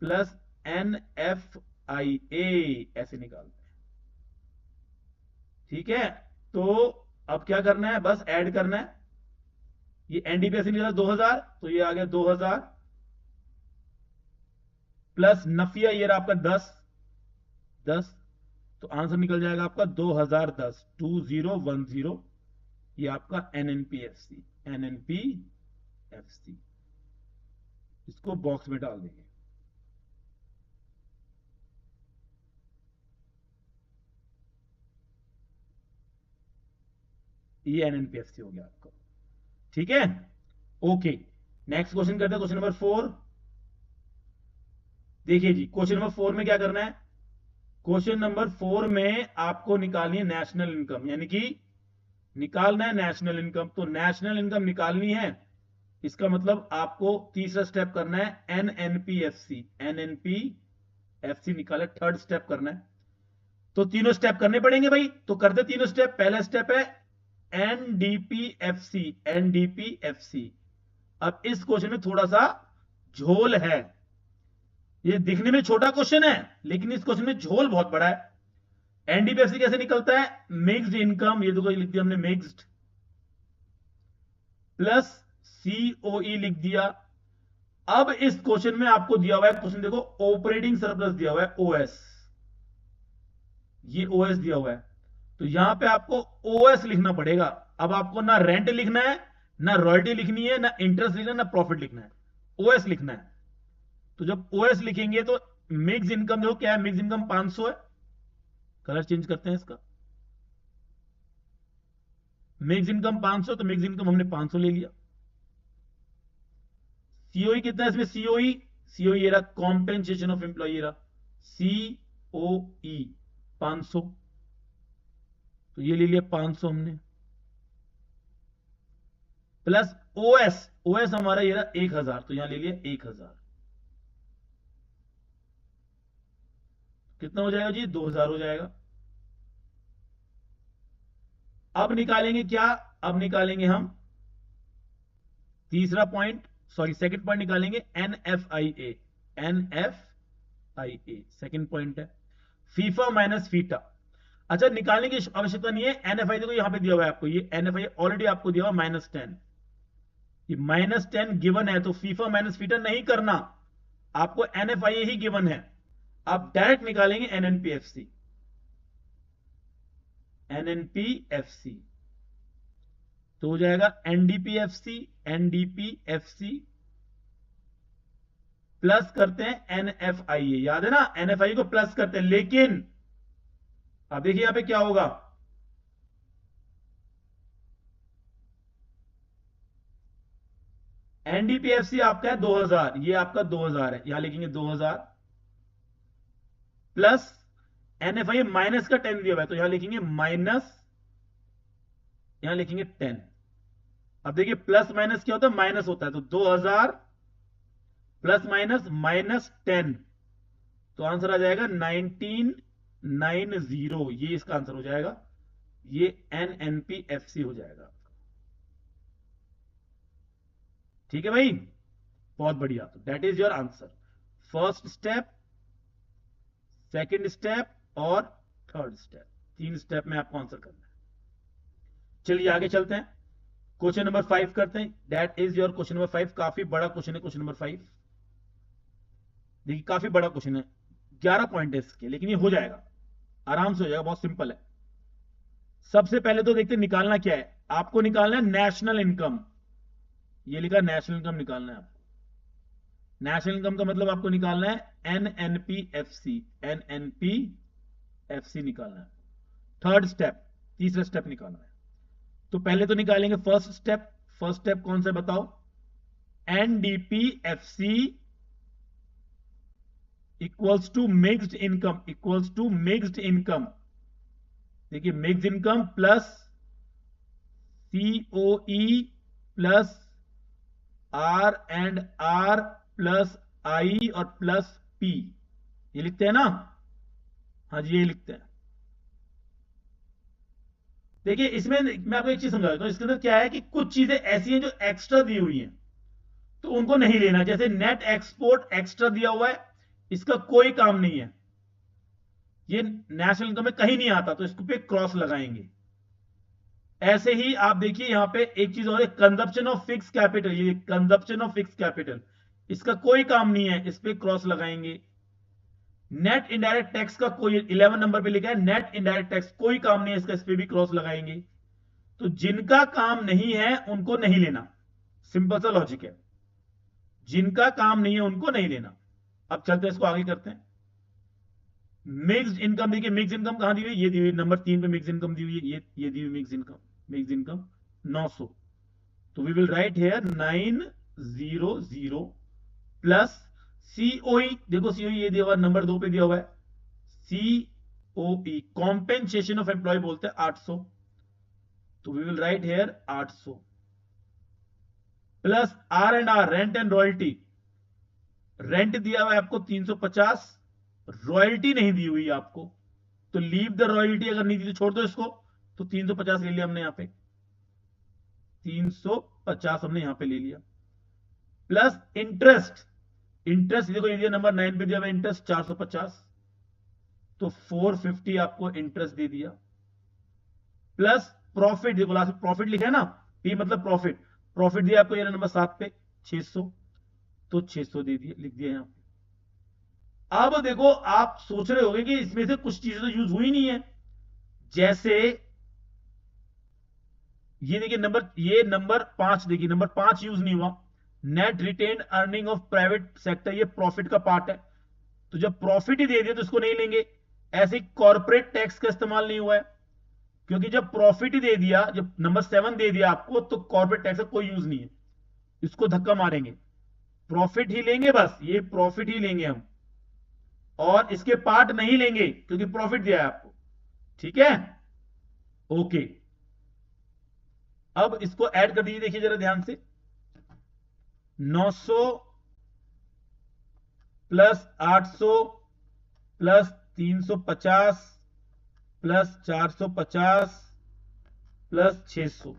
plus NFIA, ऐसे निकालते हैं, ठीक है। तो अब क्या करना है, बस ऐड करना है, ये एनडीपीएफसी निकला 2000, तो ये आ गया 2000, प्लस नफिया ये रहा आपका 10, 10, तो आंसर निकल जाएगा आपका 2010, 2010, ये आपका एनएनपीएफसी, एनएनपीएफसी, इसको बॉक्स में डाल देंगे। ये एनएनपीएफसी हो गया आपका, ठीक है। ओके, नेक्स्ट क्वेश्चन करते हैं, क्वेश्चन नंबर 4। देखिए जी क्वेश्चन नंबर 4 में क्या करना है, क्वेश्चन नंबर 4 में आपको निकालनी है नेशनल इनकम, यानी कि निकालना है नेशनल इनकम। तो नेशनल इनकम निकालनी है, इसका मतलब आपको तीसरा स्टेप करना है एनएनपीएफसी, एनएनपीएफसी निकाले, थर्ड स्टेप करना है। तो तीनों स्टेप करने पड़ेंगे भाई, तो करते तीनों स्टेप। पहला स्टेप है एनडीपीएफसी, एनडीपीएफसी। अब इस क्वेश्चन में थोड़ा सा झोल है, ये दिखने में छोटा क्वेश्चन है लेकिन इस क्वेश्चन में झोल बहुत बड़ा है। एनडीपीएफसी कैसे निकलता है, मिक्स्ड इनकम, ये देखो लिख दिया हमने मिक्स्ड, प्लस सीओई लिख दिया। अब इस क्वेश्चन में आपको दिया हुआ है, क्वेश्चन देखो, ऑपरेटिंग सरप्लस दिया हुआ है ओएस, ये ओएस दिया हुआ है, तो यहां पे आपको ओएस लिखना पड़ेगा। अब आपको ना रेंट लिखना है, ना रॉयल्टी लिखनी है, ना इंटरेस्ट लिखना है, ना प्रॉफिट लिखना है, ओएस लिखना है। तो जब ओएस लिखेंगे तो मिक्स इनकम देखो क्या है, मिक्स इनकम 500 है, कलर चेंज करते हैं इसका, मिक्स इनकम 500, तो मिक्स इनकम हमने 500 ले लिया। सीओई कितना है इसमें, सीओई सीओई ये रहा, कॉम्पेंसेशन ऑफ एम्प्लॉय, ये रहा सीओई 500, तो ये ले लिया 500 हमने, प्लस ओएस, ओएस हमारा ये रहा 1000, तो यहां ले लिया 1000, कितना हो जाएगा जी, 2000 हो जाएगा। अब निकालेंगे क्या, अब निकालेंगे हम तीसरा पॉइंट, सॉरी सेकंड पॉइंट निकालेंगे, एनएफआईए, एनएफआईए सेकंड पॉइंट है, फीफा माइनस फीटा। अच्छा, निकालने की आवश्यकता नहीं है, एनएफआई देखो यहां पे दिया हुआ है आपको, ये एनएफआई ऑलरेडी आपको दिया हुआ -10, ये -10 गिवन है, तो फीफा माइनस फीटा नहीं करना, आपको एनएफआई ही गिवन है। आप डायरेक्ट निकालेंगे एनएनपीएफसी, एनएनपीएफसी तो हो जाएगा एनडीपीएफसी, एनडीपीएफसी प्लस करते हैं एनएफआईए, याद है ना, एनएफआई को प्लस करते हैं, लेकिन अब देखिए यहां पे क्या होगा, एनडीपीएफसी आपका है 2000, ये आपका 2000 है, यहां लिखेंगे 2000 प्लस एनएफआई माइनस का 10 दिया हुआ है, तो यहां लिखेंगे माइनस, यहां लिखेंगे 10। अब देखिए प्लस माइनस क्या होता है, माइनस होता है, तो 2000 प्लस माइनस -10, तो आंसर आ जाएगा 1990, ये इसका आंसर हो जाएगा, ये एनएनपीएफसी हो जाएगा। ठीक है भाई, बहुत बढ़िया, तो that is your answer, first step, second step और थर्ड स्टेप, 3 स्टेप में आपको आंसर करना है। चलिए आगे चलते हैं, क्वेश्चन नंबर 5 करते हैं, that is your question number 5, काफी बड़ा क्वेश्चन है क्वेश्चन नंबर 5, देखिए काफी बड़ा क्वेश्चन है, 11 पॉइंट है इसके, लेकिन ये हो जाएगा, आराम से हो जाएगा, बहुत सिंपल है। सबसे पहले तो देखते निकालना क्या है, आपको निकालना है नेशनल इनकम, ये लिखा नेशनल इनकम निकालना है आपको, नेशनल इनकम का मतलब आपको निकालना है एनएनपीएफसी, एनएनपीएफसी निकालना है। थर्ड स्टेप, तीसरा स्टेप निकालना है, तो पहले तो निकालेंगे फर्स्ट स्टेप, फर्स्ट स्टेप कौन सा बताओ, NDPFC equals to mixed income, equals to mixed income, देखिए mixed income plus COE plus R and R plus I और प्लस पी, ये लिखते हैं ना, हाँ जी ये लिखते हैं। देखिए इसमें मैं आपको एक चीज समझा देता हूं, इसके अंदर क्या है कि कुछ चीजें ऐसी हैं जो एक्स्ट्रा दी हुई हैं, तो उनको नहीं लेना, जैसे नेट एक्सपोर्ट एक्स्ट्रा दिया हुआ है, इसका कोई काम नहीं है, ये नेशनल इनकम में कहीं नहीं आता, तो इसको पे क्रॉस लगाएंगे। ऐसे ही आप देखिए यहां पे एक चीज और है, कंजप्शन ऑफ फिक्स कैपिटल, ये कंजप्शन ऑफ फिक्स कैपिटल, इसका कोई काम नहीं है, इस पे क्रॉस लगाएंगे। नेट इनडायरेक्ट टैक्स का कोई 11 नंबर पे लिखा है नेट इनडायरेक्ट टैक्स, कोई काम नहीं है इसका, इस पे भी क्रॉस लगाएंगे। तो जिनका काम नहीं है उनको नहीं लेना, सिंपल सा लॉजिक है, जिनका काम नहीं है उनको नहीं लेना। अब चलते हैं इसको आगे करते हैं, मिक्स्ड इनकम, देखिए मिक्स इनकम कहां दी हुई, ये दी हुई नंबर 3 पे मिक्स इनकम दी हुई है, ये दी हुई मिक्स इनकम, मिक्स इनकम 900, तो we will write here 900 plus COE, देखो सीओई ये दिया हुआ नंबर 2 पे दिया हुआ है, सीओई कॉम्पेंसेशन ऑफ एम्प्लॉय बोलते हैं 800, तो we will write here 800 plus R and R, rent and royalty, rent दिया हुआ है आपको 350, रॉयल्टी नहीं दी हुई आपको, तो लीव द रॉयल्टी, अगर नहीं दी तो छोड़ दो इसको, तो 350 ले लिया हमने यहां पे, 350 हमने यहां पे ले लिया, प्लस इंटरेस्ट, इंटरेस्ट देखो ये नंबर 9 पे दिया हुआ इंटरेस्ट 450, तो 450 आपको इंटरेस्ट दे दिया, प्लस प्रॉफिट, देखो लास्ट प्रॉफिट लिखा है ना, पी मतलब प्रॉफिट, प्रॉफिट दिया आपको ये नंबर 7 पे 600, तो 600 दे दिए, लिख दिया यहां पे। अब देखो आप सोच रहे होंगे कि इसमें से कुछ चीजें तो यूज हुई नहीं है, जैसे ये देखिए ये नंबर 5, देखिए नंबर 5 यूज नहीं हुआ। Net retain earning of private sector, ये प्रॉफिट का पार्ट है, तो जब प्रॉफिट ही दे दिया तो इसको नहीं लेंगे। ऐसे कॉर्पोरेट टैक्स का इस्तेमाल नहीं हुआ है, क्योंकि जब प्रॉफिट ही दे दिया, जब नंबर 7 दे दिया आपको, तो कॉर्पोरेट टैक्स का कोई यूज नहीं है, इसको धक्का मारेंगे। प्रॉफिट ही लेंगे, बस ये प्रॉफिट ही लेंगे हम, और इसके पार्ट नहीं लेंगे क्योंकि प्रॉफिट दिया है आपको। ठीक है, ओके। अब इसको ऐड कर दीजिए, देखिए जरा ध्यान से। 900 प्लस 800 प्लस 350 प्लस 450 प्लस 600,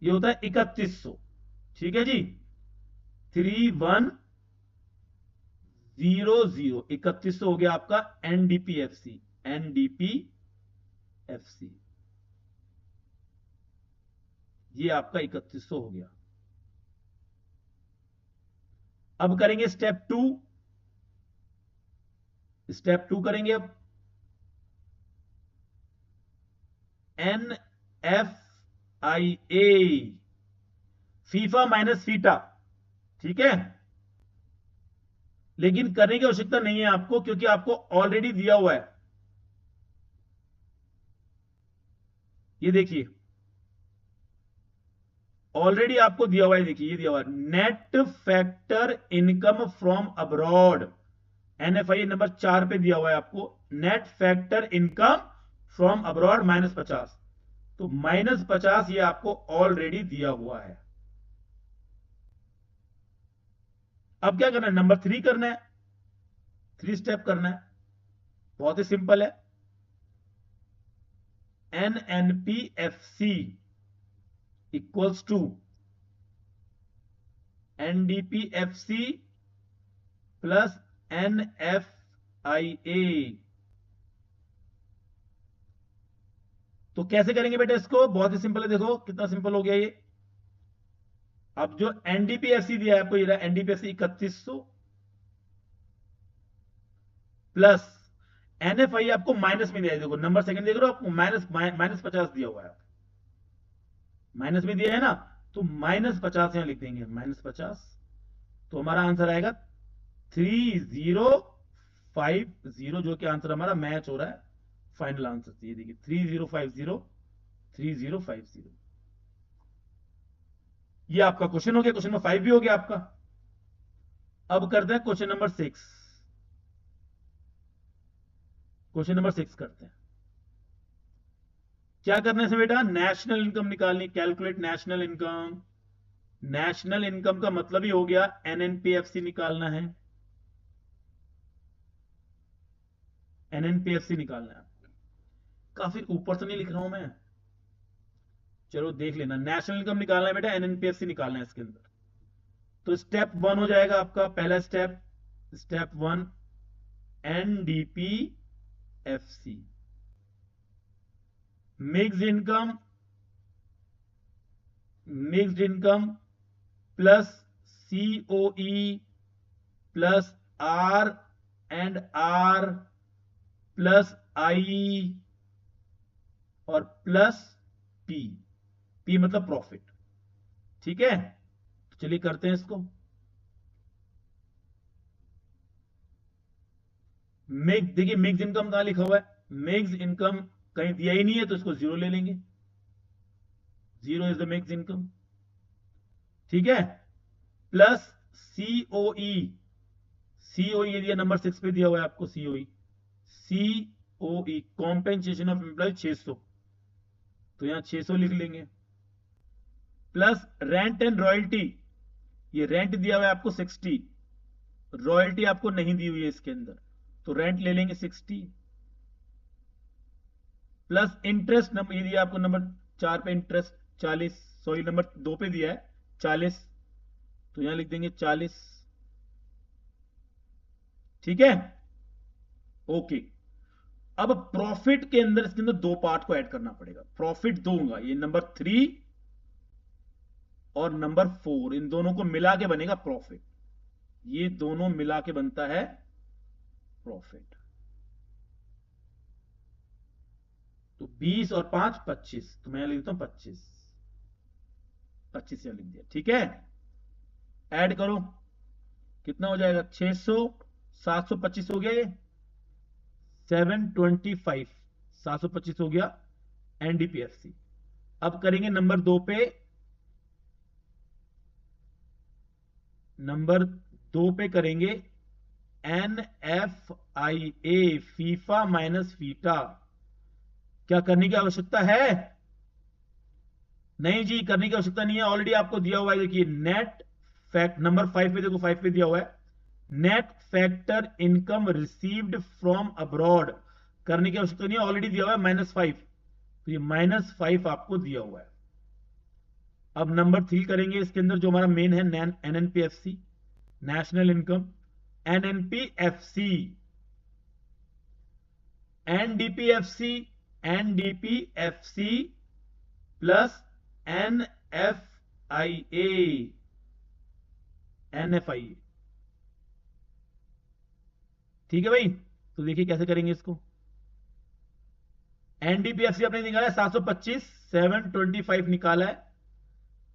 ये होता है 3100। ठीक है जी, 3100, 3100 हो गया आपका एनडीपीएफसी, एनडीपीएफसी, ये आपका 3100 हो गया। अब करेंगे स्टेप 2, स्टेप 2 करेंगे अब। NFIA, फीफा माइनस फीटा, ठीक है, लेकिन करने की आवश्यकता नहीं है आपको, क्योंकि आपको ऑलरेडी दिया हुआ है। ये देखिए ऑलरेडी आपको दिया हुआ है, देखिए ये दिया हुआ है, net factor income from abroad, NFIA number 4 पे दिया हुआ है आपको, net factor income from abroad -50, तो -50 ये आपको ऑलरेडी दिया हुआ है। अब क्या करना है, नंबर 3 करना है, 3 स्टेप करना है, बहुत ही सिंपल है। NNPFC equals to NDPFC plus NFIA। तो कैसे करेंगे बेटा इसको, बहुत ही सिंपल है, देखो कितना सिंपल हो गया ये। अब जो एनडीपीएफसी दिया है आपको, ये रहा एनडीपीएफसी 3100 प्लस एनएफआई आपको माइनस में दिया है, देखो नंबर सेकंड देख रहे हो आपको, -50 दिया हुआ है, माइनस में दिया है ना, तो -50 यहां लिख देंगे, -50, तो हमारा आंसर आएगा 3050, जो कि आंसर हमारा मैच हो रहा है फाइनल आंसर से। ये देखिए 3050, 3050, ये आपका क्वेश्चन हो गया, क्वेश्चन नंबर 5 भी हो गया आपका। अब करते हैं क्वेश्चन नंबर 6, क्वेश्चन नंबर 6 करते हैं। क्या करने से बेटा, नेशनल इनकम निकालनी, calculate national income. National income का मतलब ही हो गया एनएनपीएफसी निकालना है, एनएनपीएफसी निकालना है। काफी ऊपर से नहीं लिख रहा हूं मैं, चलो देख लेना, नेशनल इनकम निकालना है बेटा, एनएनपीएफसी निकालना है इसके अंदर। तो स्टेप 1 हो जाएगा आपका, पहला step, step 1 NDPFC, mixed income, mixed income plus COE plus R and R plus I और प्लस पी, पी मतलब प्रॉफिट। ठीक है, तो चलिए करते हैं इसको। मेक, देखिए मिक्स इनकम कहां लिखा हुआ है, मिक्स इनकम कहीं दिया ही नहीं है, तो इसको 0 ले लेंगे, 0 इज द मिक्स इनकम। ठीक है, प्लस सीओई, सीओई ये दिया नंबर 6 पे दिया हुआ है आपको, COE, COE compensation of employ 600, तो यहां 600 लिख लेंगे, प्लस रेंट एंड रॉयल्टी, ये रेंट दिया हुआ है आपको 60, रॉयल्टी आपको नहीं दी हुई है इसके अंदर, तो रेंट ले लेंगे 60, प्लस इंटरेस्ट नंबर, ये दिया आपको नंबर 4 पे इंटरेस्ट 40, सॉरी नंबर 2 पे दिया है 40, तो यहां लिख देंगे 40। ठीक है, ओके। अब प्रॉफिट के अंदर, इसके अंदर दो पार्ट को ऐड करना पड़ेगा, प्रॉफिट दूंगा, ये नंबर 3 और नंबर 4, इन दोनों को मिला के बनेगा प्रॉफिट। ये दोनों मिला के बनता है प्रॉफिट। तो 20 और 5 25, तो मैं लिखता हूं 25 25 लिख दिया। ठीक है, ऐड करो, कितना हो जाएगा? 600, 725 हो गया, ये 725, 725 हो गया एनडीपीएफसी। अब करेंगे नंबर 2 पे, नंबर 2 पे करेंगे NFIA, फीफा माइनस फीटा। क्या करने की आवश्यकता है? नहीं जी, करने की आवश्यकता नहीं है, ऑलरेडी आपको दिया हुआ है। देखिए नेट फैक्ट, नंबर 5 पे देखो, 5 पे दिया हुआ है net factor income received from abroad. करने की आवश्यकता नहीं है, ऑलरेडी दिया हुआ है -5, तो ये -5 आपको दिया हुआ है। अब नंबर 3 करेंगे, इसके अंदर जो हमारा मेन है NNPFC, national income, NNPFC, NDPFC, NDPFC plus NFIA, NFIA। ठीक है भाई, तो देखिए कैसे करेंगे इसको। एनडीपीएफसी आपने निकाला है 725, 725 निकाला है,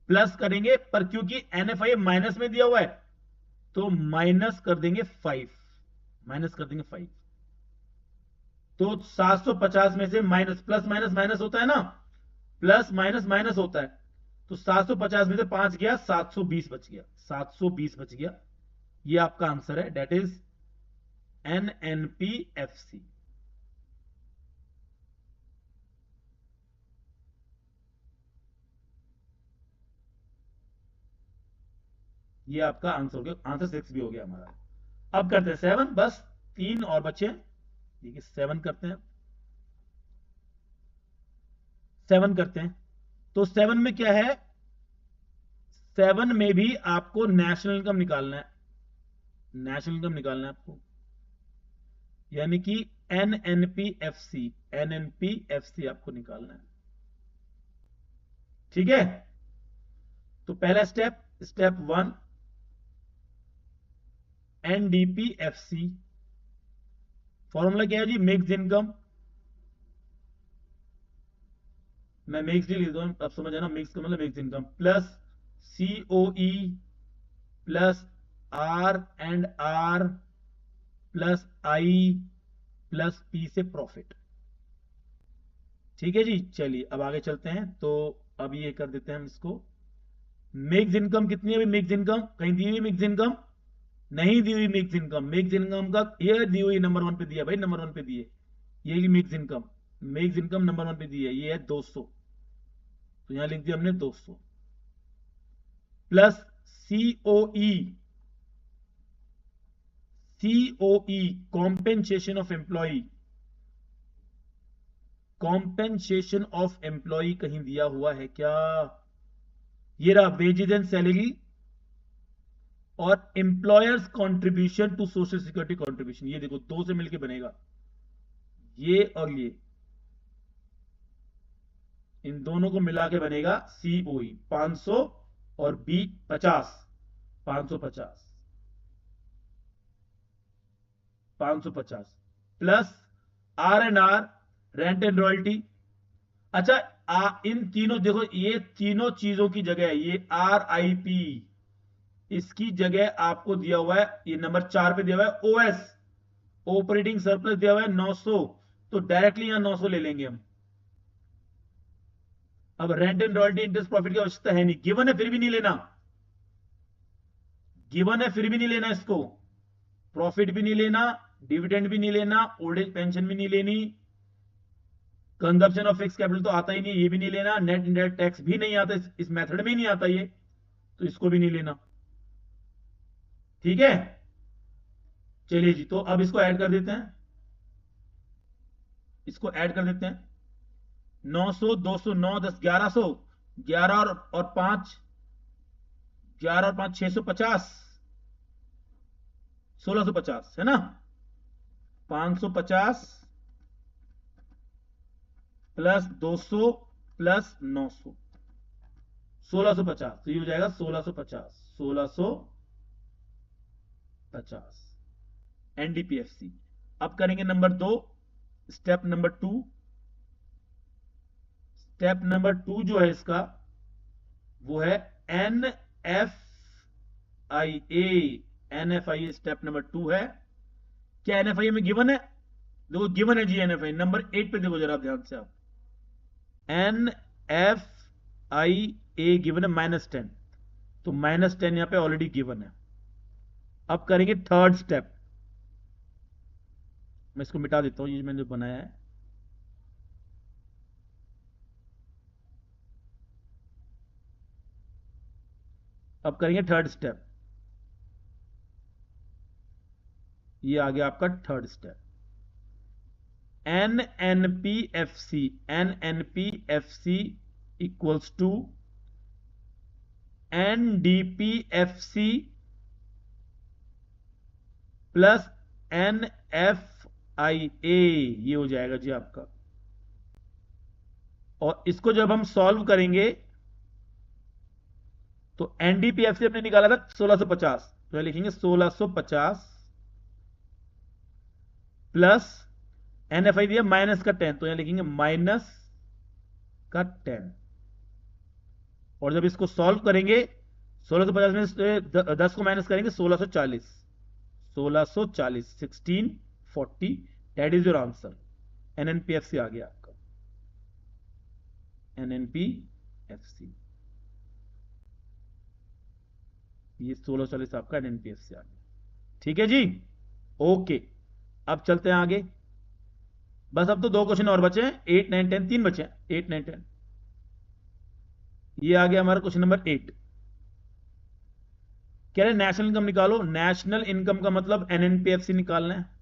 प्लस करेंगे, पर क्योंकि एनएफआई माइनस में दिया हुआ है तो माइनस कर देंगे 5, माइनस कर देंगे 5। तो 750 में से माइनस, प्लस माइनस माइनस होता है ना, प्लस माइनस माइनस होता है, तो 750 में से 5 गया, 720 बच गया, 720 बच गया। ये आपका आंसर है, डेट इज NNPFC। ये आपका आंसर हो गया, आंसर 6 भी हो गया हमारा। अब करते हैं 7, बस 3 और बचे, ठीक है 7 करते हैं, 7 करते हैं। तो 7 में क्या है? 7 में भी आपको नेशनल इनकम निकालना है, नेशनल इनकम निकालना है आपको, यानी कि NNPFC, NNPFC आपको निकालना है। ठीक है, तो पहला स्टेप, स्टेप 1, NDPFC, फॉर्मूला क्या है जी? मिक्स इनकम, मैं मिक्स लिख देता हूं, अब समझ आना, मिक्स का मतलब mix income, plus COE plus R&R plus I plus P से प्रॉफिट। ठीक है जी, चलिए अब आगे चलते हैं। तो अब ये कर देते हैं हम इसको। मिक्स इनकम कितनी है? मिक्स इनकम कहीं दी हुई? मिक्स इनकम नहीं दी हुई। मिक्स इनकम, मिक्स इनकम का ये दी हुई, नंबर 1 पे दिया भाई, नंबर 1 पे दिए, ये mix income, mix income number 1 पे दी है, ये है 200, तो यहां लिख दिया हमने 200, plus COE, COE compensation of employ, compensation of employ कहीं दिया हुआ है क्या? ये रहा, वेजेस एंड सैलरी और employers contribution to social security contribution. ये देखो 2 से मिलकर बनेगा ये, और ये इन दोनों को मिला के बनेगा COE 500 और B 50, 550, 550 plus R&R, rent and royalty. अच्छा, इन तीनों देखो, ये तीनों चीजों की जगह, ये RIP, इसकी जगह आपको दिया हुआ है, ये नंबर 4 पे दिया हुआ है OS, ऑपरेटिंग सरप्लस दिया हुआ है 900, तो डायरेक्टली यहां 900 ले लेंगे हम। अब rent and royalty, interest, profit की आवश्यकता है नहीं, गिवन है फिर भी नहीं लेना, गिवन है फिर भी नहीं लेना इसको, प्रॉफिट भी नहीं लेना, डिविडेंड भी नहीं लेना, ओल्ड एज पेंशन भी नहीं लेनी, कंजप्शन ऑफ फिक्स कैपिटल तो आता ही नहीं, ये भी नहीं लेना, नेट इंडायरेक्ट टैक्स भी नहीं आता, इस मेथड में ही नहीं आता ये, तो इसको भी नहीं लेना। ठीक है, चलिए जी, तो अब इसको ऐड कर देते हैं, इसको ऐड कर देते हैं। 900, 200, 9, 10, 1100, 11 और 5, 11 और 5 650, 1650 है ना, 550 प्लस 200 प्लस 900, 1650, तो ये हो जाएगा 1650, 1650 एनडीपीएफसी। अब करेंगे number 2, step number 2। Step number 2 जो है इसका वो है एनएफआईए। एनएफआईए स्टेप नंबर 2 है। क्या एनएफआईए में गिवन है? देखो गिवन है जी एनएफआई, नंबर 8 पे देखो जरा ध्यान से आप। एनएफआईए गिवन है -10, तो -10 यहां पे ऑलरेडी गिवन है। अब करेंगे थर्ड स्टेप। मैं इसको मिटा देता हूं, ये मैंने जो बनाया है। अब करेंगे थर्ड स्टेप। ये आ गया आपका third step. NNPFC, NNPFC equals to NDPFC plus NFIA, ये हो जाएगा जी आपका। और इसको जब हम सॉल्व करेंगे तो एनडीपीएफसी हमने निकाला था 1650, तो लिखेंगे 1650 प्लस एनएफआई दिया माइनस का 10, तो यहां लिखेंगे माइनस का 10। और जब इसको सॉल्व करेंगे 1650 में से 10 को माइनस करेंगे 1640, 1640 दैट इज योर आंसर। एनएनपीएफसी आ गया आपका, एनएनपीएफसी। ये 1640 आपका एनएनपीएफसी आ गया। ठीक है जी, ओके। अब चलते हैं आगे। बस अब तो 2 क्वेश्चन और बचे हैं, 8, 9, 10, 3 बचे हैं, 8, 9, 10। ये आ गया हमारा क्वेश्चन नंबर 8। कह रहे नेशनल इनकम निकालो। नेशनल इनकम का मतलब एनएनपीएफसी निकालना है।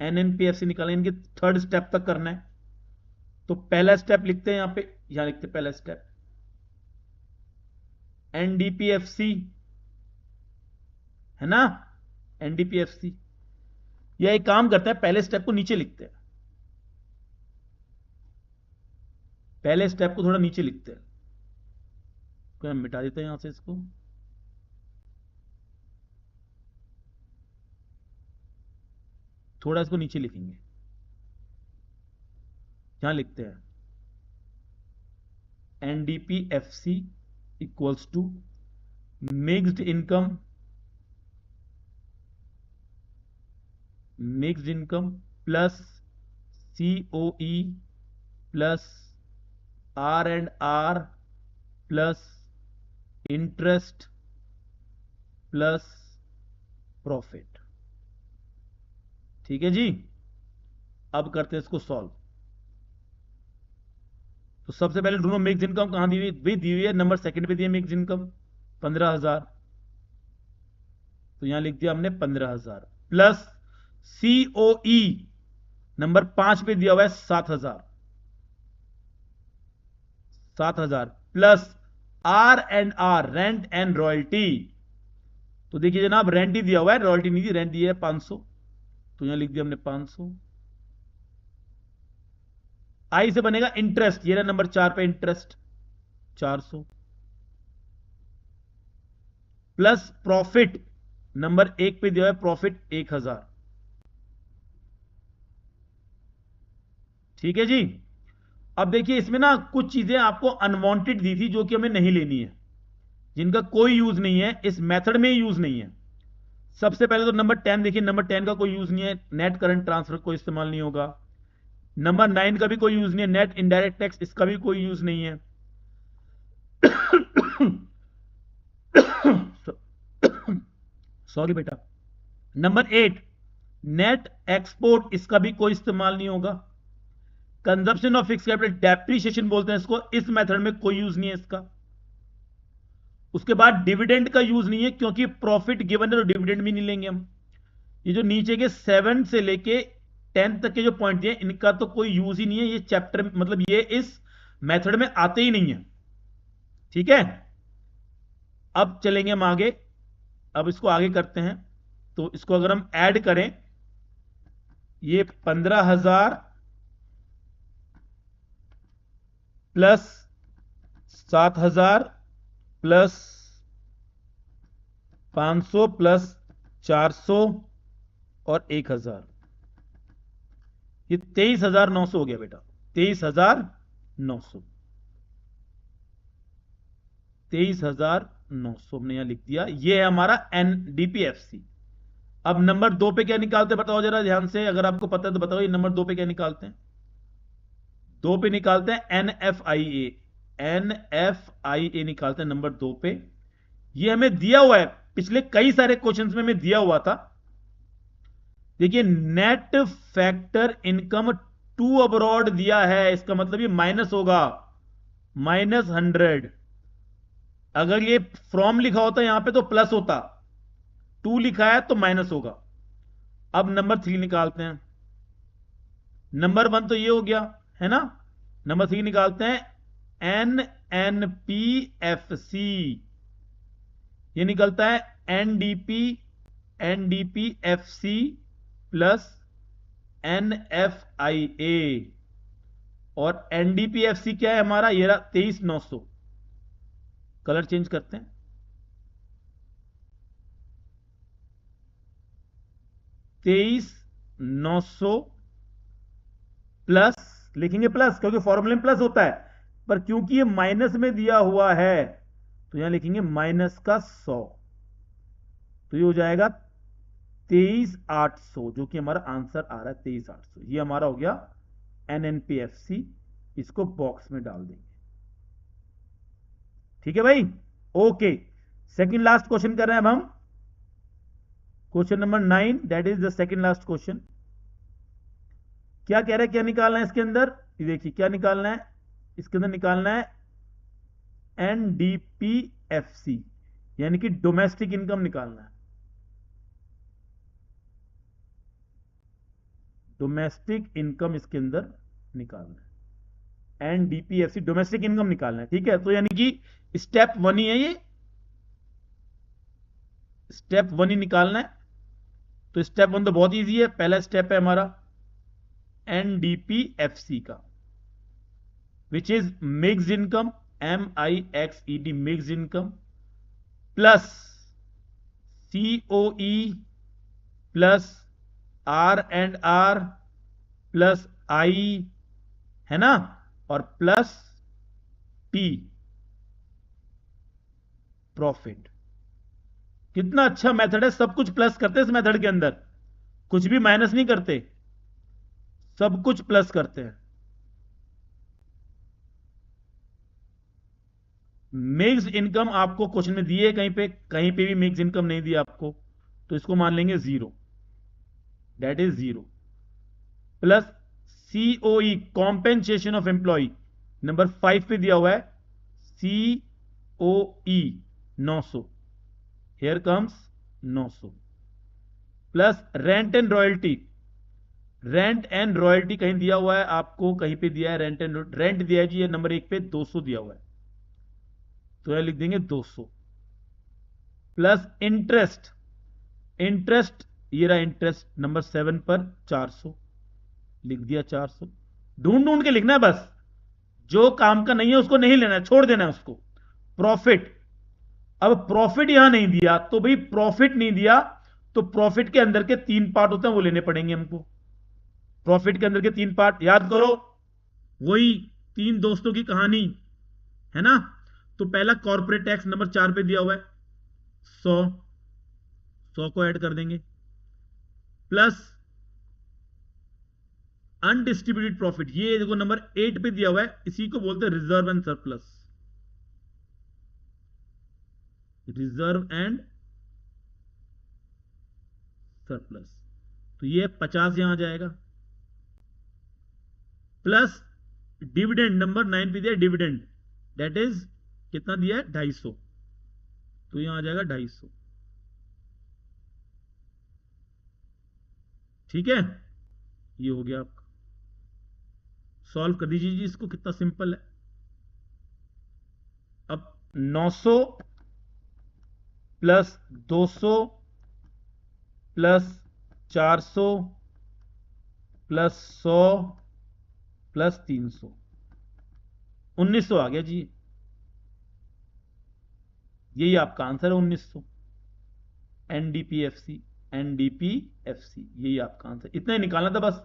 एनएनपीएफसी निकालना, इनके थर्ड स्टेप तक करना है। तो पहला स्टेप लिखते हैं यहां पे, यहां लिखते हैं पहला स्टेप एनडीपीएफसी, है ना, एनडीपीएफसी। यह एक काम करता है, पहले स्टेप को नीचे लिखते हैं, पहले स्टेप को थोड़ा नीचे लिखते हैं। तो हम मिटा देते हैं यहां से इसको। थोड़ा इसको नीचे लिखेंगे, यहां लिखते हैं NDPFC equals to mixed income, mixed income plus COE plus R&R plus interest plus profit. ठीक है जी। अब करते हैं इसको सॉल्व। तो सबसे पहले ढूंढो मिक्स इनकम कहां दी हुई, भी दी हुई है नंबर सेकंड पे दी है मिक्स इनकम 15,000, तो यहां लिख दिया हमने 15,000 प्लस सीओई नंबर 5 पे दिया हुआ है 7,000, 7,000 plus R&R rent and royalty. तो देखिए जनाब रेंट ही दिया हुआ है, रॉयल्टी नहीं दी, रेंट दी है 500, तो यहां लिख दिया हमने 500। आई से बनेगा इंटरेस्ट, ये रहा नंबर 4 पे इंटरेस्ट 400 प्लस प्रॉफिट नंबर 1 पे दिया है प्रॉफिट 1,000। ठीक है जी। अब देखिए इसमें ना कुछ चीजें आपको अनवांटेड दी थी जो कि हमें नहीं लेनी है, जिनका कोई यूज नहीं है, इस मेथड में यूज नहीं है। सबसे पहले तो नंबर 10 देखिए, नंबर 10 का कोई यूज नहीं है, नेट करंट ट्रांसफर कोई इस्तेमाल नहीं होगा। नंबर 9 का भी कोई यूज नहीं है, नेट इनडायरेक्ट टैक्स, इसका भी कोई यूज नहीं है। सॉरी बेटा। नंबर 8 नेट एक्सपोर्ट, इसका भी कोई इस्तेमाल नहीं होगा। Consumption of fix capital depreciation बोलते हैं इसको, इस मेथड में कोई यूज नहीं है इसका। उसके बाद डिविडेंड का यूज नहीं है क्योंकि प्रॉफिट गिवन है तो डिविडेंड भी नहीं लेंगे हम। ये जो नीचे के 7 से लेके 10 तक के जो पॉइंट दिए इनका तो कोई यूज ही नहीं है, ये चैप्टर मतलब ये इस मेथड में आते ही नहीं है। ठीक है, अब चलेंगे हम आगे। अब इसको आगे करते हैं। तो इसको अगर हम ऐड करें, ये 15,000 प्लस 7,000 प्लस 500 प्लस 400 और 1,000, ये 23,900 हो गया बेटा। 23,900, 23,900 हमने यहां लिख दिया। ये है हमारा एनडीपीएफसी। अब नंबर 2 पे क्या निकालते हैं बताओ जरा ध्यान से, अगर आपको पता है तो बताओ, ये नंबर 2 पे क्या निकालते हैं? 2 पे निकालते हैं एनएफआईए। एनएफआईए निकालते हैं नंबर 2 पे। ये हमें दिया हुआ है, पिछले कई सारे क्वेश्चंस में हमें दिया हुआ था। देखिए net factor income to abroad दिया है, इसका मतलब ये माइनस होगा, -100। अगर ये फ्रॉम लिखा होता यहां पे तो प्लस होता, 2 लिखा है तो माइनस होगा। अब नंबर 3 निकालते हैं। नंबर 1 तो ये हो गया है ना, नंबर 3 निकालते हैं। एनएनपीएफसी, ये निकलता है एनडीपीएफसी प्लस एनएफआईए। और एनडीपीएफसी क्या है हमारा, ये रहा 23,900। कलर चेंज करते हैं, 23,900 प्लस, लिखेंगे प्लस क्योंकि फॉर्मूले में प्लस होता है, पर क्योंकि ये माइनस में दिया हुआ है तो यहां लिखेंगे माइनस का 100। तो ये हो जाएगा 23,800, जो कि हमारा आंसर आ रहा है 23,800। ये हमारा हो गया एनएनपीएफसी। इसको बॉक्स में डाल देंगे। ठीक है भाई, ओके। सेकंड लास्ट क्वेश्चन कर रहे हैं अब हम, question number 9, that is the second last question. क्या कह रहे हैं, क्या निकालना है इसके अंदर? ये देखिए क्या निकालना है इसके अंदर, निकालना है एनडीपीएफसी, यानी कि डोमेस्टिक इनकम निकालना है। डोमेस्टिक इनकम इसके अंदर निकालना है, एनडीपीएफसी डोमेस्टिक इनकम निकालना है। ठीक है, तो यानी कि स्टेप 1 ही है ये, स्टेप 1 ही निकालना है। तो स्टेप 1 तो बहुत इजी है, पहला स्टेप है हमारा एनडीपीएफसी का, which is mixed income, MIXED mixed income, plus COE plus R&R plus I, है ना, और प्लस P प्रॉफिट। कितना अच्छा मेथड है, सब कुछ प्लस करते हैं इस मेथड के अंदर, कुछ भी माइनस नहीं करते, सब कुछ प्लस करते हैं। मिक्स इनकम आपको क्वेश्चन में दिए कहीं पे, कहीं पे भी मिक्स इनकम नहीं दिया आपको, तो इसको मान लेंगे 0, that is 0। Plus COE compensation of employ, number 5 पे दिया हुआ है COE 900, here comes 900। Plus rent and royalty, rent and royalty कहीं दिया हुआ है आपको, कहीं पे दिया है रेंट एंड, रेंट दिया है जी, ये नंबर 1 पे 200 दिया हुआ है, तो यह लिख देंगे 200। प्लस इंटरेस्ट, इंटरेस्ट ये रहा इंटरेस्ट नंबर 7 पर 400, लिख दिया 400। ढूंढ ढूंढ के लिखना है बस, जो काम का नहीं है उसको नहीं लेना है, छोड़ देना है उसको। प्रॉफिट, अब प्रॉफिट यहां नहीं दिया तो भाई प्रॉफिट नहीं दिया, तो प्रॉफिट के अंदर के 3 पार्ट होते हैं वो लेने पड़ेंगे हमको। प्रॉफिट के अंदर के 3 पार्ट याद करो, वही 3 दोस्तों की कहानी है ना। तो पहला कॉर्पोरेट टैक्स नंबर 4 पे दिया हुआ है 100, 100 को ऐड कर देंगे, प्लस अनडिस्ट्रीब्यूटेड प्रॉफिट, ये देखो नंबर 8 पे दिया हुआ है, इसी को बोलते हैं reserve and surplus, reserve and surplus, तो ये 50 यहां आ जाएगा। प्लस डिविडेंड नंबर 9 पे दिया डिविडेंड, दैट इज कितना दिया है 250, तो यहां आ जाएगा 250। ठीक है, ये हो गया आपका, सॉल्व कर दीजिए जी इसको, कितना सिंपल है। अब 900 प्लस 200 प्लस 400 प्लस 100 प्लस 300, 1900 आ गया जी, यही आपका आंसर है 1900। एनडीपीएफसी, एनडीपीएफसी, यही आपका आंसर, इतना ही निकालना था बस।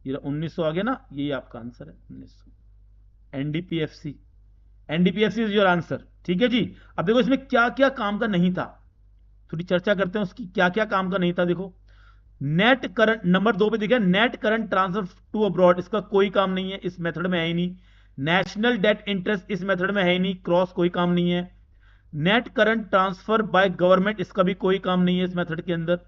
ये 1900 आ गया ना, यही आपका आंसर है 1900। NDPFC, NDPFC is your answer. ठीक है जी। अब देखो इसमें क्या क्या काम का नहीं था, थोड़ी चर्चा करते हैं उसकी, क्या क्या काम का नहीं था। देखो नेट करंट, नंबर 2 पे देखिए, net current transfer to abroad, इसका कोई काम नहीं है, इस मेथड में है ही नहीं। नेशनल डेट इंटरेस्ट इस मेथड में है ही नहीं, क्रॉस कोई काम नहीं है। Net current transfer by government, इसका भी कोई काम नहीं है इस मेथड के अंदर।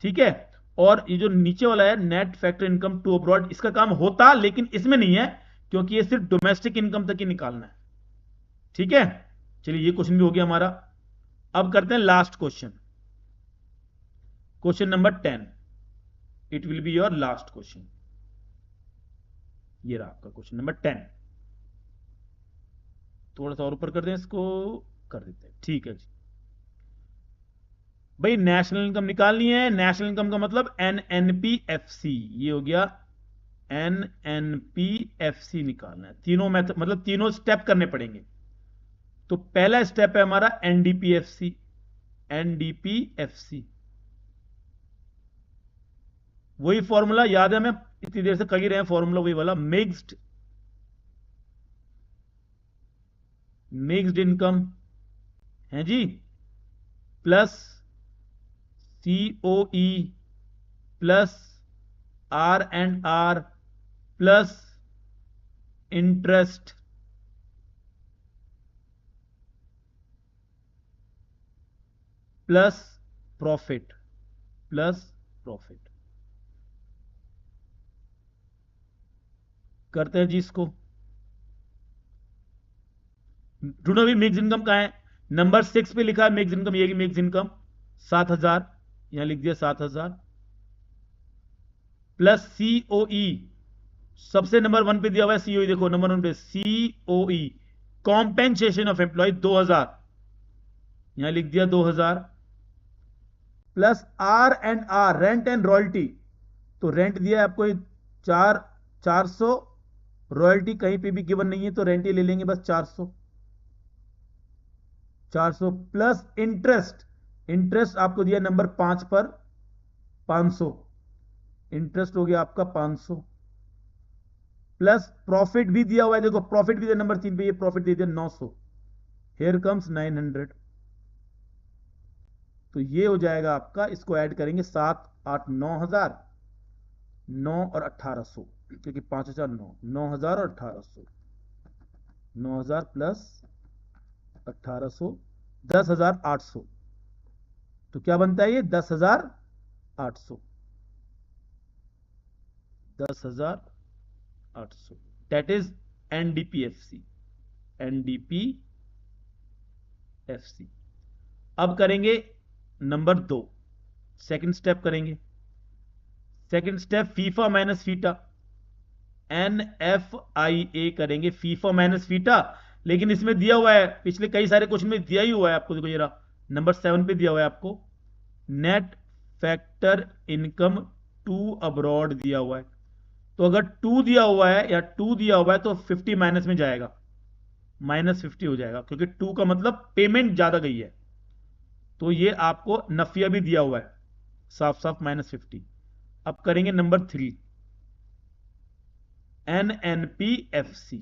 ठीक है। और ये जो नीचे वाला है net factor income to abroad, इसका काम होता लेकिन इसमें नहीं है, क्योंकि ये सिर्फ डोमेस्टिक इनकम तक ही निकालना है। ठीक है, चलिए ये क्वेश्चन भी हो गया हमारा। अब करते हैं last question, question number 10। It will be your last question. ये रहा आपका क्वेश्चन नंबर 10। थोड़ा सा और ऊपर कर दें इसको, कर देते हैं। ठीक है जी भाई, नेशनल इनकम निकालनी है। नेशनल इनकम का मतलब एनएनपीएफसी, ये हो गया एनएनपीएफसी निकालना है। तीनों मेथड मतलब तीनों स्टेप करने पड़ेंगे। तो पहला स्टेप है हमारा एनडीपीएफसी, एनडीपीएफसी वही फॉर्मूला याद है, हमें इतनी देर से कर ही रहे हैं फॉर्मूला, वही वाला, मिक्स्ड इनकम है जी, plus COE plus R&R plus interest plus profit, plus profit. करते हैं जी इसको। ढूंढो भी मिक्स इनकम कहां है। नंबर 6 पे लिखा है मिक्स इनकम, ये मिक्स इनकम 7000, यहां लिख दिया 7000, प्लस सीओई, सबसे नंबर 1 पे दिया हुआ है सीओई, देखो नंबर 1 पे सीओई, कॉम्पेंसेशन ऑफ एम्प्लॉय 2000, यहां लिख दिया 2000, plus R&R, rent and royalty, तो रेंट दिया है आपको 400, रॉयल्टी कहीं पे भी गिवन नहीं है तो रेंट ही ले लेंगे बस 400, 400 प्लस इंटरेस्ट, इंटरेस्ट आपको दिया नंबर 5 पर 500, इंटरेस्ट हो गया आपका 500, प्लस प्रॉफिट भी दिया हुआ है, देखो प्रॉफिट भी दिया नंबर 3 पे, ये प्रॉफिट दे दिया 900, हेयर कम्स 900। तो ये हो जाएगा आपका, इसको ऐड करेंगे 7 8 9000, 9 और 1800, क्योंकि 5000 9000 और 1800, 9000 प्लस 1800 10800, तो क्या बनता है ये 10800, 10800, दैट इज एनडीपीएफसी, एनडीपीएफसी। अब करेंगे नंबर 2, सेकंड स्टेप करेंगे। Second step FIFA minus FITA, NFIA करेंगे, फीफा माइनस फीटा। लेकिन इसमें दिया हुआ है, पिछले कई सारे क्वेश्चन में दिया ही हुआ है आपको, देखो जरा नंबर 7 पे दिया हुआ है आपको, net factor income to abroad दिया हुआ है। तो अगर 2 दिया हुआ है या 2 दिया हुआ है तो 50 माइनस में जाएगा, -50 हो जाएगा, क्योंकि 2 का मतलब पेमेंट ज्यादा गई है। तो ये आपको नफिया भी दिया हुआ है, साफ साफ -50। अब करेंगे नंबर 3, NNPFC,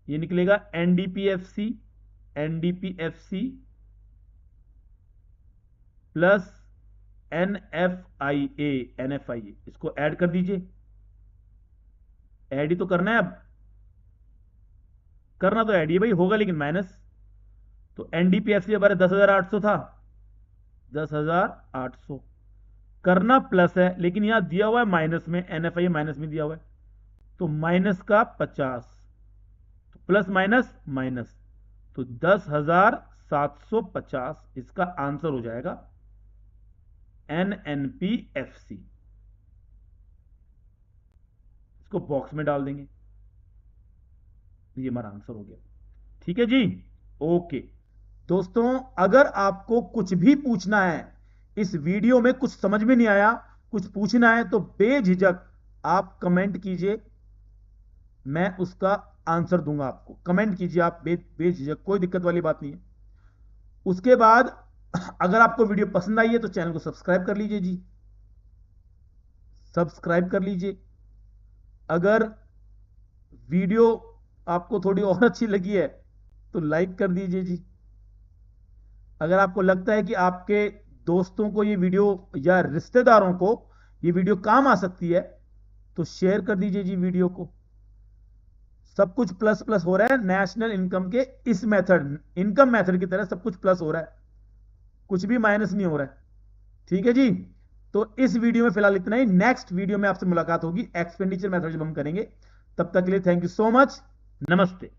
ये निकलेगा NDPFC, NDPFC plus NFIA, NFIA इसको ऐड कर दीजिए, ऐड ही तो करना है, अब करना तो ऐड ही भाई होगा, लेकिन माइनस। तो NDPFC हमारे 10800 था, 10800 करना प्लस है, लेकिन यहां दिया हुआ है माइनस में, NFIA माइनस में दिया हुआ है, तो माइनस का 50, तो प्लस माइनस माइनस, तो 10750 इसका आंसर हो जाएगा NNPFC। इसको बॉक्स में डाल देंगे, ये हमारा आंसर हो गया। ठीक है जी, ओके दोस्तों, अगर आपको कुछ भी पूछना है, इस वीडियो में कुछ समझ में नहीं आया, कुछ पूछना है, तो बेझिझक आप कमेंट कीजिए, मैं उसका आंसर दूंगा आपको। कमेंट कीजिए आप बेझिझक, कोई दिक्कत वाली बात नहीं है। उसके बाद अगर आपको वीडियो पसंद आई है तो चैनल को सब्सक्राइब कर लीजिए जी, सब्सक्राइब कर लीजिए। अगर वीडियो आपको थोड़ी और अच्छी लगी है तो लाइक कर दीजिए जी। अगर आपको लगता है कि आपके दोस्तों को ये वीडियो या रिश्तेदारों को ये वीडियो काम आ सकती है तो शेयर कर दीजिए जी वीडियो को। सब कुछ प्लस प्लस हो रहा है नेशनल इनकम के इस मेथड, इनकम मेथड की तरह सब कुछ प्लस हो रहा है, कुछ भी माइनस नहीं हो रहा है। ठीक है जी। तो इस वीडियो में फिलहाल इतना ही। नेक्स्ट वीडियो में आपसे मुलाकात होगी एक्सपेंडिचर मेथड जब हम करेंगे। तब तक के लिए थैंक यू सो मच। नमस्ते।